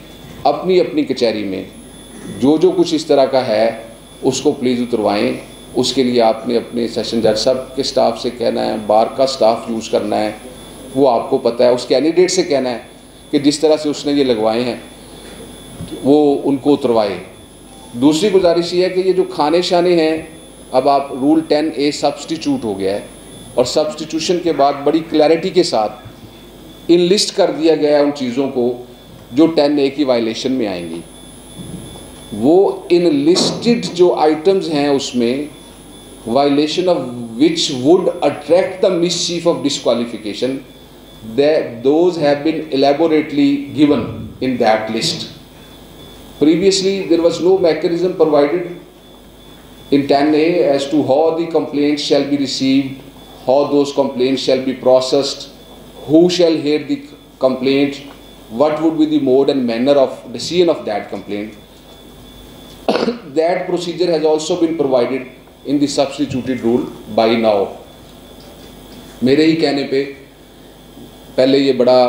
अपनी अपनी कचहरी में जो जो कुछ इस तरह का है उसको प्लीज़ उतरवाएं। उसके लिए आपने अपने सेशन जज साहब के स्टाफ से कहना है, बार का स्टाफ यूज़ करना है, वो आपको पता है, उस कैंडिडेट से कहना है कि जिस तरह से उसने ये लगवाए हैं वो उनको उतरवाए। दूसरी गुजारिश ये है कि ये जो खाने शाने हैं, अब आप रूल 10A सब्स्टिट्यूट हो गया है और सब्स्टिट्यूशन के बाद बड़ी क्लैरिटी के साथ इनलिस्ट कर दिया गया है उन चीज़ों को जो 10A की वायलेशन में आएंगी। वो इनलिस्टेड जो आइटम्स हैं उसमें violation of which would attract the mischief of disqualification, those have been elaborately given in that list. Previously there was no mechanism provided in 10A as to how the complaints shall be received, how those complaints shall be processed, who shall hear the complaint, what would be the mode and manner of decision of that complaint. That procedure has also been provided in the substituted rule by now. मेरे ही कहने पे पहले ये बड़ा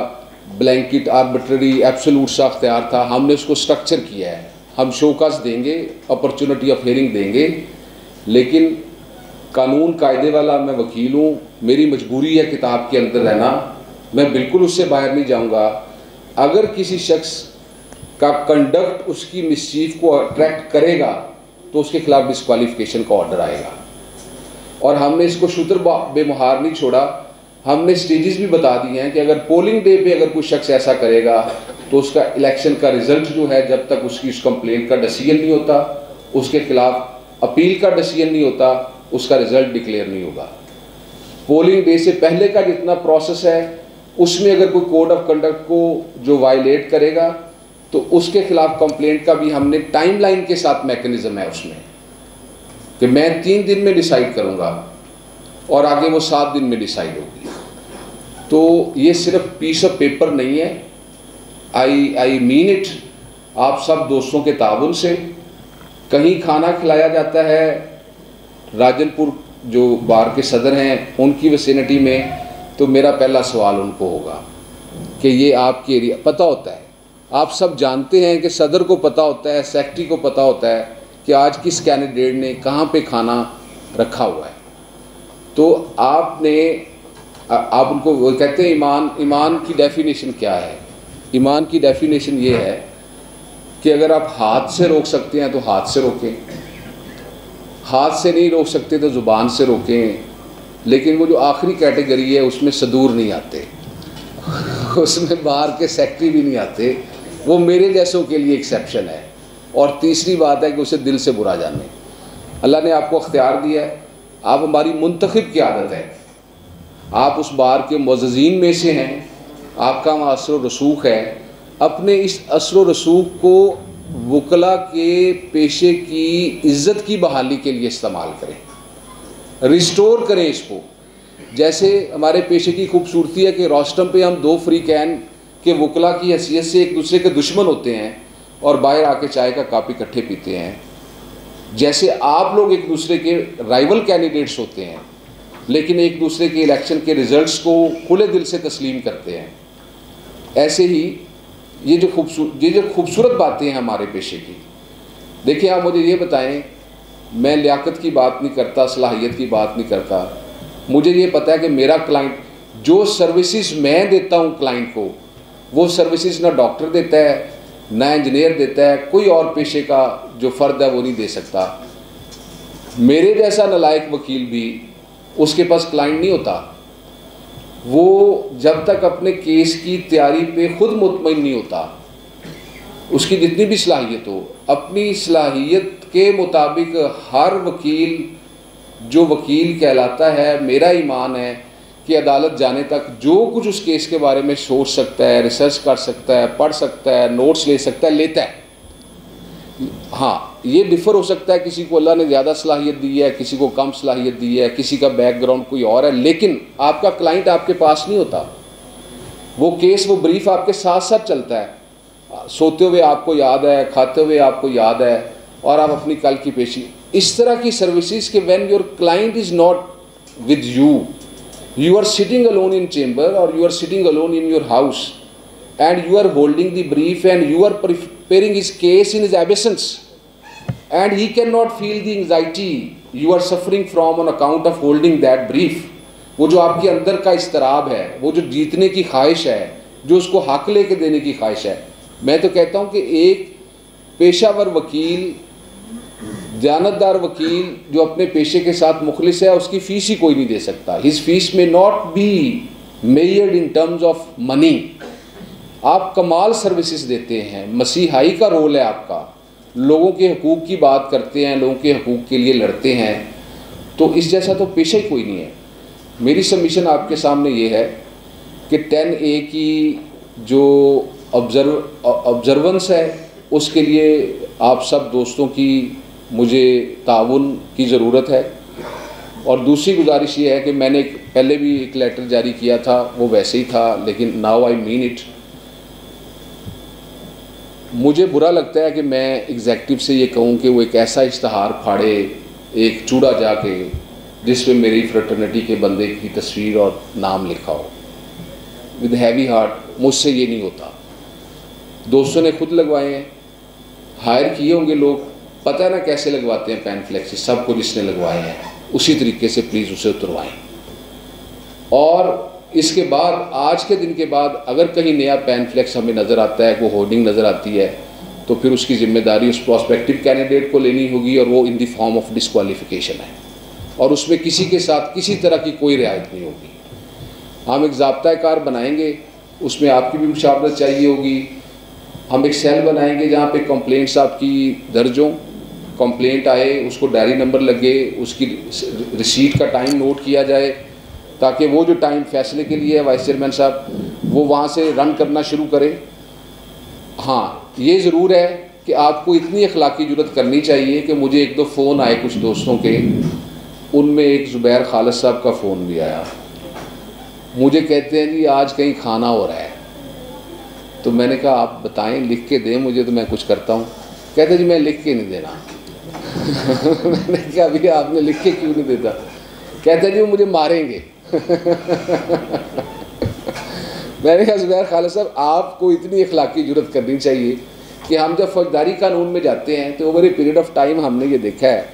blanket arbitrary absolute सा अख्तियार था, हमने उसको स्ट्रक्चर किया है। हम शोकास देंगे, अपॉर्चुनिटी ऑफ हियरिंग देंगे, लेकिन कानून कायदे वाला मैं वकील हूँ, मेरी मजबूरी है किताब के अंदर रहना, मैं बिल्कुल उससे बाहर नहीं जाऊँगा। अगर किसी शख्स का कंडक्ट उसकी मिसचीफ को अट्रैक्ट करेगा तो उसके खिलाफ डिस्क्वालिफिकेशन का ऑर्डर आएगा। और हमने इसको शुतर बेमुहार नहीं छोड़ा, हमने स्टेजेस भी बता दिए हैं कि अगर पोलिंग डे पे अगर कोई शख्स ऐसा करेगा तो उसका इलेक्शन का रिजल्ट जो है, जब तक उसकी उस कंप्लेंट का डिसीजन नहीं होता, उसके खिलाफ अपील का डिसीजन नहीं होता, उसका रिजल्ट डिक्लेयर नहीं होगा। पोलिंग डे से पहले का जितना प्रोसेस है उसमें अगर कोई कोड ऑफ कंडक्ट को जो वायलेट करेगा तो उसके खिलाफ कंप्लेंट का भी हमने टाइमलाइन के साथ मैकेनिज्म है उसमें कि मैं 3 दिन में डिसाइड करूंगा और आगे वो 7 दिन में डिसाइड होगी। तो ये सिर्फ पीस ऑफ पेपर नहीं है, आई मीन इट। आप सब दोस्तों के ताउन से कहीं खाना खिलाया जाता है, राजनपुर जो बार के सदर हैं उनकी विसिनिटी में, तो मेरा पहला सवाल उनको होगा कि ये आपके एरिया पता होता है, आप सब जानते हैं कि सदर को पता होता है, सेक्रेटरी को पता होता है कि आज किस कैंडिडेट ने कहाँ पे खाना रखा हुआ है। तो आप उनको वो कहते हैं ईमान की डेफिनेशन क्या है? ईमान की डेफिनेशन ये है कि अगर आप हाथ से रोक सकते हैं तो हाथ से रोकें, हाथ से नहीं रोक सकते तो ज़ुबान से रोकें। लेकिन वो जो आखिरी कैटेगरी है उसमें सदूर नहीं आते उसमें बाहर के सेक्रेटरी भी नहीं आते, वो मेरे जैसों के लिए एक्सेप्शन है। और तीसरी बात है कि उसे दिल से बुरा जाने। अल्लाह ने आपको अख्तियार दिया है, आप हमारी मुंतखब की आदत है, आप उस बार के मुअज़्ज़िज़ीन में से हैं, आपका वहाँ असर व रसूख है। अपने इस असर व रसूख को वकला के पेशे की इज़्ज़त की बहाली के लिए इस्तेमाल करें, रिस्टोर करें इसको। जैसे हमारे पेशे की खूबसूरती है कि रोस्टम पे हम 2 फ्री कैन के वकला की हैसियत से एक दूसरे के दुश्मन होते हैं और बाहर आके चाय का कप इकट्ठे पीते हैं। जैसे आप लोग एक दूसरे के राइवल कैंडिडेट्स होते हैं लेकिन एक दूसरे के इलेक्शन के रिजल्ट्स को खुले दिल से तस्लीम करते हैं, ऐसे ही ये जो खूबसूरत बातें हैं हमारे पेशे की। देखिए, आप मुझे ये बताएं, मैं लियाकत की बात नहीं करता, सलाहियत की बात नहीं करता, मुझे ये पता है कि मेरा क्लाइंट जो सर्विसेज मैं देता हूँ क्लाइंट को, वो सर्विसेज ना डॉक्टर देता है, ना इंजीनियर देता है, कोई और पेशे का जो फ़र्द है वो नहीं दे सकता। मेरे जैसा नालायक वकील भी उसके पास क्लाइंट नहीं होता, वो जब तक अपने केस की तैयारी पे खुद मुतमईन नहीं होता, उसकी जितनी भी सलाहियत हो, अपनी सलाहियत के मुताबिक हर वकील जो वकील कहलाता है, मेरा ईमान है कि अदालत जाने तक जो कुछ उस केस के बारे में सोच सकता है, रिसर्च कर सकता है, पढ़ सकता है, नोट्स ले सकता है, लेता है। हाँ, ये डिफ़र हो सकता है, किसी को अल्लाह ने ज़्यादा सलाहियत दी है, किसी को कम सलाहियत दी है, किसी का बैकग्राउंड कोई और है, लेकिन आपका क्लाइंट आपके पास नहीं होता। वो केस, वो ब्रीफ आपके साथ साथ चलता है, सोते हुए आपको याद है, खाते हुए आपको याद है, और आप अपनी कल की पेशी इस तरह की सर्विसेज के when your client is not with you, you are sitting alone in chamber or you are sitting alone in your house and you are holding the brief and you are preparing his case in his absence and he cannot feel the anxiety you are suffering from on account of holding that brief। वो जो आपके अंदर का इस्तराब है, वो जो जीतने की ख्वाहिश है, जो उसको हक लेके देने की ख्वाहिश है, मैं तो कहता हूँ कि एक पेशावर वकील, दयानतदार वकील जो अपने पेशे के साथ मुखलिस है, उसकी फ़ीस ही कोई नहीं दे सकता। हिज फीस में not be measured in terms of money. आप कमाल सर्विसेज देते हैं, मसीहाई का रोल है आपका, लोगों के हकूक़ की बात करते हैं, लोगों के हकूक़ के लिए लड़ते हैं, तो इस जैसा तो पेशा ही कोई नहीं है। मेरी सबमिशन आपके सामने ये है कि 10A की जो ऑब्जर्वेंस है उसके लिए आप सब दोस्तों की मुझे ताउन की ज़रूरत है। और दूसरी गुजारिश ये है कि मैंने पहले भी एक लेटर जारी किया था, वो वैसे ही था, लेकिन नाउ आई मीन इट। मुझे बुरा लगता है कि मैं एग्जेक्टिव से ये कहूँ कि वो एक ऐसा इश्तहार फाड़े, एक चूड़ा जाके, जिस पे मेरी फ्रेटर्निटी के बंदे की तस्वीर और नाम लिखा हो। विद हैवी हार्ट मुझसे ये नहीं होता। दोस्तों ने खुद लगवाए हैं, हायर किए होंगे लोग, पता है ना कैसे लगवाते हैं पैनफ्लेक्स, सबको जिसने लगवाए हैं उसी तरीके से प्लीज़ उसे उतरवाएं। और इसके बाद, आज के दिन के बाद, अगर कहीं नया पैनफ्लेक्स हमें नज़र आता है, वो होर्डिंग नज़र आती है, तो फिर उसकी जिम्मेदारी उस प्रोस्पेक्टिव कैंडिडेट को लेनी होगी, और वो in the form of disqualification है, और उसमें किसी के साथ किसी तरह की कोई रियायत नहीं होगी। हम एक ज़ाब्ता-ए-कार बनाएंगे, उसमें आपकी भी मुशावरत चाहिए होगी। हम एक सेल बनाएंगे जहाँ पे कंप्लेंट्स आपकी दर्ज हों, कंप्लेंट आए, उसको डायरी नंबर लगे, उसकी रिसीट का टाइम नोट किया जाए, ताकि वो जो टाइम फैसले के लिए है वाइस चेयरमैन साहब, वो वहाँ से रन करना शुरू करें। हाँ, ये ज़रूर है कि आपको इतनी अखलाकी जुर्रत करनी चाहिए कि मुझे एक दो फ़ोन आए कुछ दोस्तों के, उनमें एक ज़ुबैर खालिद साहब का फ़ोन भी आया। मुझे कहते हैं जी आज कहीं खाना हो रहा है, तो मैंने कहा आप बताएं, लिख के दें मुझे तो मैं कुछ करता हूँ। कहते जी मैं लिख के नहीं देना। मैंने कहा अभी आपने लिख के क्यों नहीं देता? कहते जी वो मुझे मारेंगे। मैंने कहा ज़ुबैर खालिद साहब आपको इतनी अखलाकी जुर्रत करनी चाहिए कि हम जब फौजदारी कानून में जाते हैं तो over a period of time हमने ये देखा है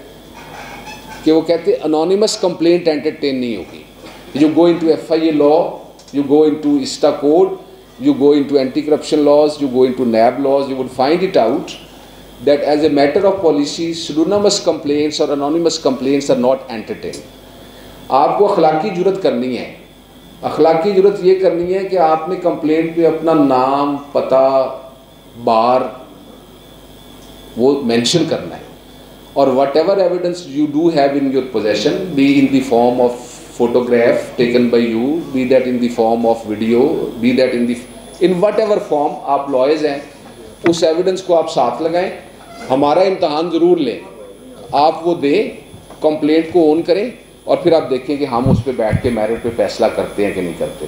कि वो कहते हैं अनोनिमस कंप्लेंट एंटरटेन नहीं होगी। You go into FIA law, you go into ISTA code, you go into anti-corruption laws, you go into NAB laws, you would find it out that as a matter of policy, pseudonymous complaints or anonymous complaints are not entertained. आपको अखलाकी जुर्रत करनी है। अखलाकी जुर्रत ये करनी है कि आपने complaint पे अपना नाम, पता, बार वो मेंशन करना है, और whatever evidence you do have in your possession, be in the form of photograph taken by you, be that in the form of video, be that in whatever form, आप lawyers हैं, उस evidence को आप साथ लगाएं। हमारा इम्तहान ज़रूर लें, आप वो दें, कंप्लेंट को ऑन करें, और फिर आप देखें कि हम उस पर बैठ के मेरिट पे फैसला करते हैं कि नहीं करते।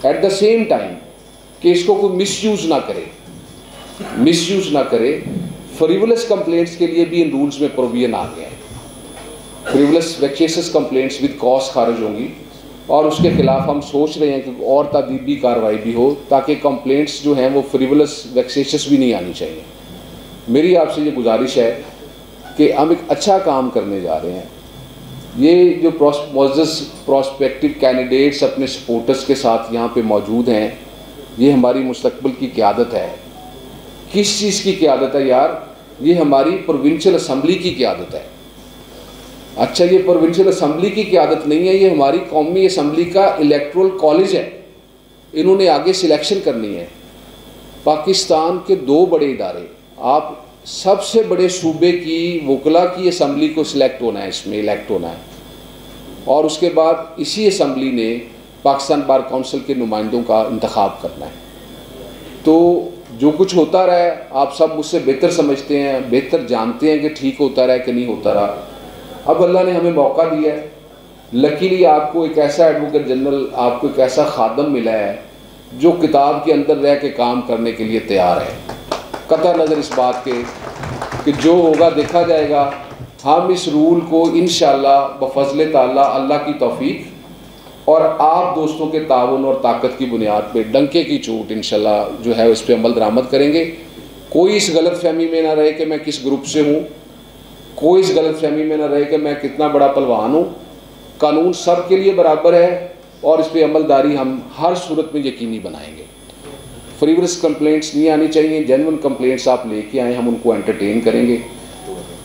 एट द सेम टाइम कि इसको कोई मिसयूज़ ना करे, फ्रीवलेस कंप्लेंट्स के लिए भी इन रूल्स में प्रोविजन आ गया है। फ्रीवलेस वेक्सेशियस कंप्लेंट्स विद कॉज खारिज होंगी, और उसके खिलाफ हम सोच रहे हैं कि और तादीबी कार्रवाई भी हो, ताकि कंप्लेंट्स जो हैं वो फ्रीवलेस वेक्सेशियस भी नहीं आनी चाहिए। मेरी आपसे ये गुजारिश है कि हम एक अच्छा काम करने जा रहे हैं। ये जो प्रोस्पेक्टिव कैंडिडेट्स अपने सपोर्टर्स के साथ यहाँ पे मौजूद हैं, ये हमारी मुस्तकबिल की क़यादत है। किस चीज़ की क़यादत है यार? ये हमारी प्रोविंशियल असम्बली की क़यादत है। अच्छा, ये प्रोविंशियल असम्बली की क़यादत नहीं है, ये हमारी कौमी असम्बली का इलेक्टोरल कॉलेज है। इन्होंने आगे सिलेक्शन करनी है। पाकिस्तान के दो बड़े इदारे, आप सबसे बड़े सूबे की वकला की असम्बली को सिलेक्ट होना है, इसमें इलेक्ट होना है, और उसके बाद इसी असम्बली ने पाकिस्तान बार काउंसिल के नुमाइंदों का इंतखाब करना है। तो जो कुछ होता रहा है, आप सब मुझसे बेहतर समझते हैं, बेहतर जानते हैं कि ठीक होता रहा कि नहीं होता रहा। अब अल्लाह ने हमें मौका दिया है, लकीली आपको एक ऐसा एडवोकेट जनरल, आपको एक ऐसा खादम मिला है जो किताब के अंदर रह के काम करने के लिए तैयार है। कतई नज़र इस बात के कि जो होगा देखा जाएगा। हम इस रूल को इंशाअल्लाह बफज़ल ताला, अल्लाह की तौफीक और आप दोस्तों के ताउन और ताकत की बुनियाद पे डंके की चोट इंशाअल्लाह जो है उस पर अमल दरामद करेंगे। कोई इस गलत फहमी में ना रहे कि मैं किस ग्रुप से हूँ, कोई इस गलत फहमी में ना रहे कि मैं कितना बड़ा पहलवान हूँ। कानून सब के लिए बराबर है और इस पर अमलदारी हम हर सूरत में यकीनी बनाएंगे। फ्रीवरस कंप्लेंट्स नहीं आनी चाहिए, जेन्युइन कंप्लेंट्स आप लेके आए, हम उनको एंटरटेन करेंगे।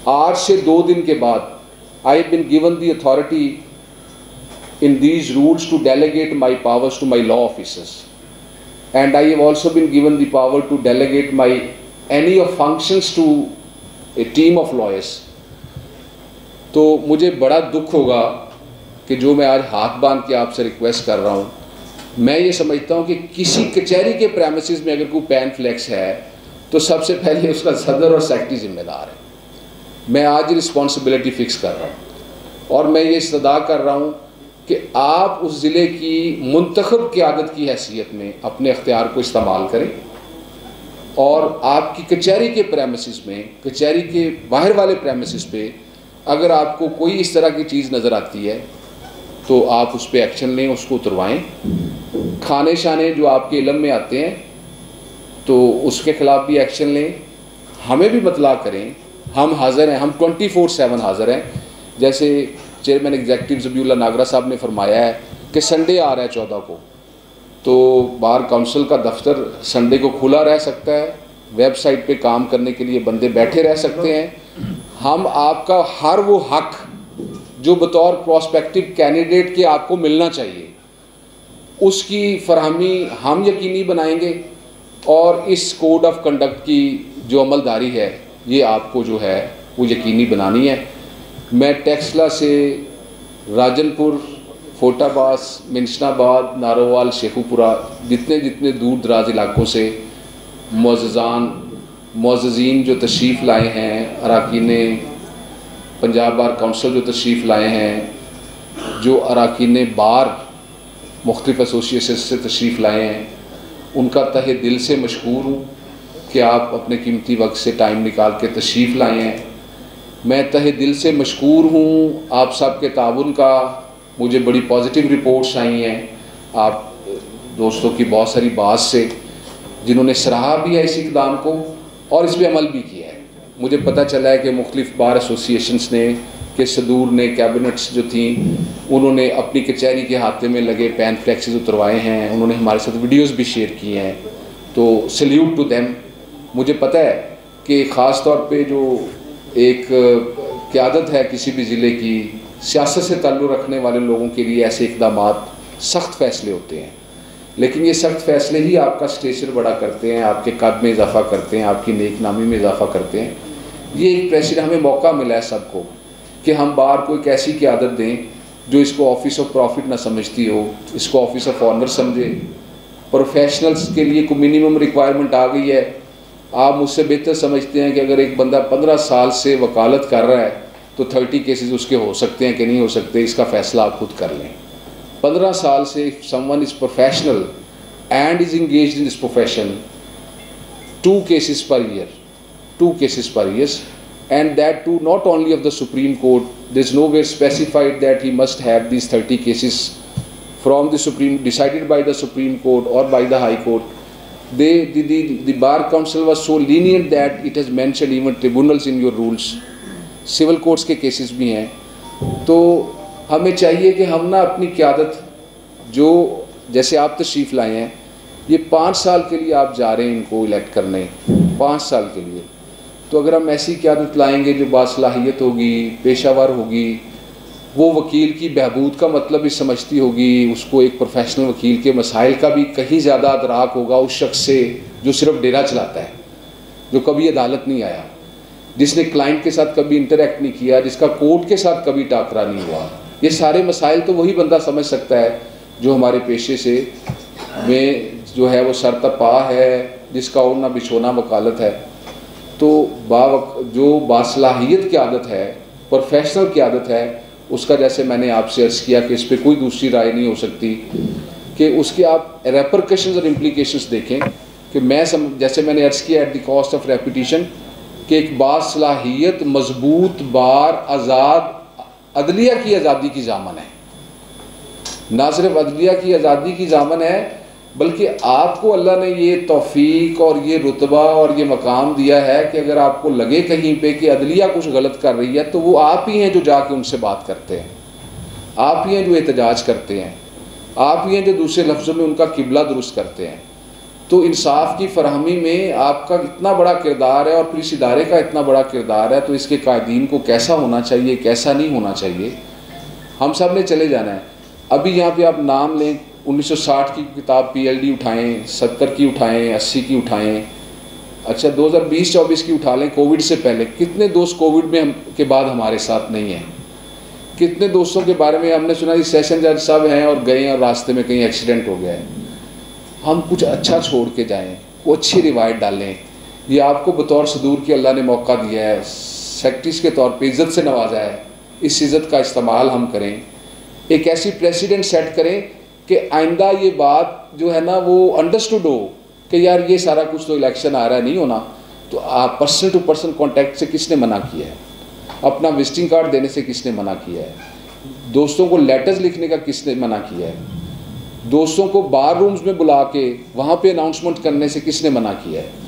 आज से 2 दिन के बाद I have been given the authority in these rules to delegate my powers to my law officers, and I have also been given the power to delegate my any of functions to a team of lawyers। तो मुझे बड़ा दुख होगा कि जो मैं आज हाथ बांध के आपसे रिक्वेस्ट कर रहा हूँ, मैं ये समझता हूँ कि किसी कचहरी के प्रेमिसेस में अगर कोई पैन फ्लेक्स है तो सबसे पहले उसका सदर और सेक्रेटरी जिम्मेदार है। मैं आज रिस्पॉन्सिबिलिटी फिक्स कर रहा हूँ और मैं ये सदा कर रहा हूँ कि आप उस ज़िले की मुंतखब क़यादत की हैसियत में अपने अख्तियार को इस्तेमाल करें और आपकी कचहरी के प्रेमिसेस में, कचहरी के बाहर वाले प्रेमिसेस पे अगर आपको कोई इस तरह की चीज़ नज़र आती है तो आप उस पर एक्शन लें, उसको उतरवाएं। खाने शाने जो आपके इल्म में आते हैं तो उसके ख़िलाफ़ भी एक्शन लें, हमें भी मतला करें। हम हाज़िर हैं, हम 24/7 हाज़िर हैं। जैसे चेयरमैन एग्जेक्टिव ज़बीउल्लाह नागरा साहब ने फरमाया है कि संडे आ रहा है 14 को, तो बार काउंसिल का दफ्तर संडे को खुला रह सकता है, वेबसाइट पे काम करने के लिए बंदे बैठे रह सकते हैं। हम आपका हर वो हक जो बतौर प्रोस्पेक्टिव कैंडिडेट के आपको मिलना चाहिए उसकी फरहमी हम यकीनी बनाएंगे और इस कोड ऑफ कंडक्ट की जो अमलदारी है ये आपको जो है वो यकीनी बनानी है। मैं टेक्सला से राजनपुर, फोटाबास, मिंशनाबाद, नारोवाल, शेखुपुरा जितने दूर दराज इलाकों से मुअज़्ज़िज़ीन जो तशरीफ़ लाए हैं, अरकान पंजाब बार काउंसिल जो तशरीफ़ लाए हैं, जो अरकान बार मुख्तलिफ़ एसोसिएशन से तशरीफ़ लाए हैं, उनका तहे दिल से मशकूर हूँ कि आप अपने कीमती वक्त से टाइम निकाल के तशरीफ़ लाए हैं। मैं तहे दिल से मशकूर हूँ आप सब के ताउन का। मुझे बड़ी पॉजिटिव रिपोर्ट्स आई हैं आप दोस्तों की बहुत सारी बात से, जिन्होंने सराहा भी है इस इक़दाम को और इस पर अमल भी किया है। मुझे पता चला है कि मुख्तलिफ़ बार एसोसिएशंस ने, कि सदूर ने, कैबिनेट्स जो थी उन्होंने अपनी कचहरी के हाथे में लगे पैन फ्लैक्सेस उतरवाए हैं, उन्होंने हमारे साथ वीडियोज़ भी शेयर किए हैं, तो सल्यूट टू देम। मुझे पता है कि ख़ास तौर पे जो एक क़यादत है किसी भी ज़िले की, सियासत से ताल्लुक़ रखने वाले लोगों के लिए ऐसे इक़दामात सख्त फ़ैसले होते हैं, लेकिन ये सख्त फ़ैसले ही आपका स्टेचर बड़ा करते हैं, आपके कद में इजाफ़ा करते हैं, आपकी नेक नामी में इजाफ़ा करते हैं। ये एक प्रेशर हमें मौका मिला है सबको कि हम बार को एक ऐसी क़यादत दें जो इसको ऑफिस ऑफ प्रॉफिट ना समझती हो, इसको ऑफिस ऑफ ऑनर समझे। प्रोफेशनल्स के लिए कोई मिनिमम रिक्वायरमेंट आ गई है। आप मुझसे बेहतर समझते हैं कि अगर एक बंदा 15 साल से वकालत कर रहा है तो 30 केसेस उसके हो सकते हैं कि नहीं हो सकते, इसका फ़ैसला आप खुद कर लें। 15 साल से if someone is professional and is engaged in this profession, 2 cases per year, 2 cases per year, and that too not only of the Supreme Court. There is nowhere specified that he must have these 30 cases from the Supreme, decided by the Supreme Court or by the High Court. The Bar Council was so lenient that it has mentioned even tribunals in your rules. Civil courts के cases भी हैं। तो हमें चाहिए कि हम ना अपनी क़यादत, जो जैसे आप तशरीफ़ लाए हैं, ये 5 साल के लिए आप जा रहे हैं इनको इलेक्ट करने, 5 साल के लिए, तो अगर हम ऐसी क़यादत लाएंगे जो बासलाहियत होगी, पेशावर होगी, वो वकील की बहबूद का मतलब भी समझती होगी, उसको एक प्रोफेशनल वकील के मसाइल का भी कहीं ज़्यादा अदराक होगा उस शख्स से जो सिर्फ डेरा चलाता है, जो कभी अदालत नहीं आया, जिसने क्लाइंट के साथ कभी इंटरेक्ट नहीं किया, जिसका कोर्ट के साथ कभी टाकरा नहीं हुआ। ये सारे मसाइल तो वही बंदा समझ सकता है जो हमारे पेशे से में जो है वो सरतपा है, जिसका ओढ़ना बिछोना वकालत है। तो जो बासलाहियत की आदत है, प्रोफेशनल की आदत है, उसका जैसे मैंने आपसे अर्ज़ किया कि इस पर कोई दूसरी राय नहीं हो सकती, कि उसके आप रेपरकशंस और इम्प्लीकेशंस देखें कि जैसे मैंने अर्ज़ किया at the cost of reputation, कि एक बासलाहियत मजबूत बार आज़ाद अदलिया की आज़ादी की ज़ामन है। ना सिर्फ अदलिया की आज़ादी की ज़ामन है, बल्कि आपको अल्लाह ने ये तौफीक और ये रुतबा और ये मकाम दिया है कि अगर आपको लगे कहीं पे कि अदलिया कुछ गलत कर रही है, तो वो आप ही हैं जो जाके उनसे बात करते हैं, आप ही हैं जो एहतजाज करते हैं, आप ही हैं जो दूसरे लफ्ज़ों में उनका किबला दुरुस्त करते हैं। तो इंसाफ की फरहमी में आपका इतना बड़ा किरदार है और फिर इस इदारे का इतना बड़ा किरदार है, तो इसके कायदीन को कैसा होना चाहिए, कैसा नहीं होना चाहिए, हम सब ने चले जाना है। अभी यहाँ पे आप नाम लें, 1960 की किताब PLD उठाएं, 70 की उठाएं, 80 की उठाएं, अच्छा 2020-24 की उठा लें, कोविड से पहले कितने दोस्त कोविड में के बाद हमारे साथ नहीं हैं। कितने दोस्तों के बारे में हमने सुना कि सेशन जज साहब हैं और गए और रास्ते में कहीं एक्सीडेंट हो गया है। हम कुछ अच्छा छोड़ के जाएं, वो अच्छी रिवायत डालें। ये आपको बतौर सदूर की अल्लाह ने मौका दिया है, सेक्रेटरीज के तौर पे इज़्ज़त से नवाजा है, इस इज़्ज़त का इस्तेमाल हम करें। एक ऐसी प्रेसिडेंट सेट करें कि आइंदा ये बात जो है ना वो अंडरस्टूड हो कि यार ये सारा कुछ तो इलेक्शन आ रहा है, नहीं होना, तो आप पर्सन टू पर्सन कॉन्टैक्ट से किसने मना किया है, अपना विजिटिंग कार्ड देने से किसने मना किया है, दोस्तों को लेटर्स लिखने का किसने मना किया है, दोस्तों को बार रूम्स में बुला के वहाँ पे अनाउंसमेंट करने से किसने मना किया है।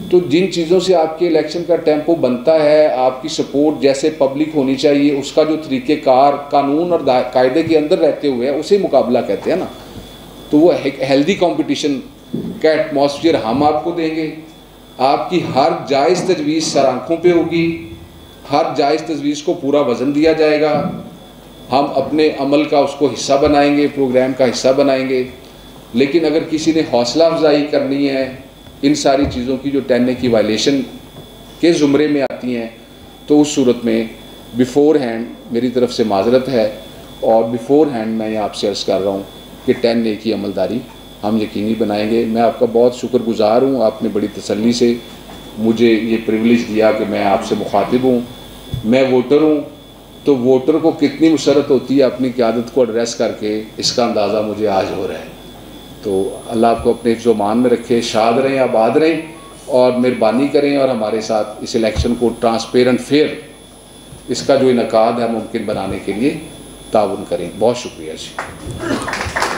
तो जिन चीज़ों से आपके इलेक्शन का टेम्पो बनता है, आपकी सपोर्ट जैसे पब्लिक होनी चाहिए, उसका जो तरीक़ेकार कानून और कायदे के अंदर रहते हुए है, उसे मुकाबला कहते हैं ना। तो वो हेल्दी कंपटीशन का एटमॉस्फेयर हम आपको देंगे। आपकी हर जायज़ तजवीज़ सर आँखों पे होगी, हर जायज़ तजवीज़ को पूरा वज़न दिया जाएगा। हम अपने अमल का उसको हिस्सा बनाएंगे, प्रोग्राम का हिस्सा बनाएंगे। लेकिन अगर किसी ने हौसला अफजाई करनी है इन सारी चीज़ों की जो 10A की वायलेशन के ज़ुमरे में आती हैं, तो उस सूरत में बिफ़ोर हैंड मेरी तरफ से माजरत है, और बिफ़ोर हैंड मैं आपसे अर्ज़ कर रहा हूँ कि 10A की अमलदारी हम यकीनी बनाएंगे। मैं आपका बहुत शुक्रगुज़ार हूँ, आपने बड़ी तसल्ली से मुझे ये प्रिविलेज दिया कि मैं आपसे मुखातिब हूँ। मैं वोटर हूँ, तो वोटर को कितनी मुसरत होती है अपनी क़यादत को एड्रेस करके, इसका अंदाज़ा मुझे आज हो रहा है। तो अल्लाह आपको अपने हिफ्ज़-ओ-मान में रखे, शाद रहें, आबाद रहें, और मेहरबानी करें और हमारे साथ इस इलेक्शन को ट्रांसपेरेंट फेयर इसका जो इनकाद है मुमकिन बनाने के लिए ताउन करें। बहुत शुक्रिया जी।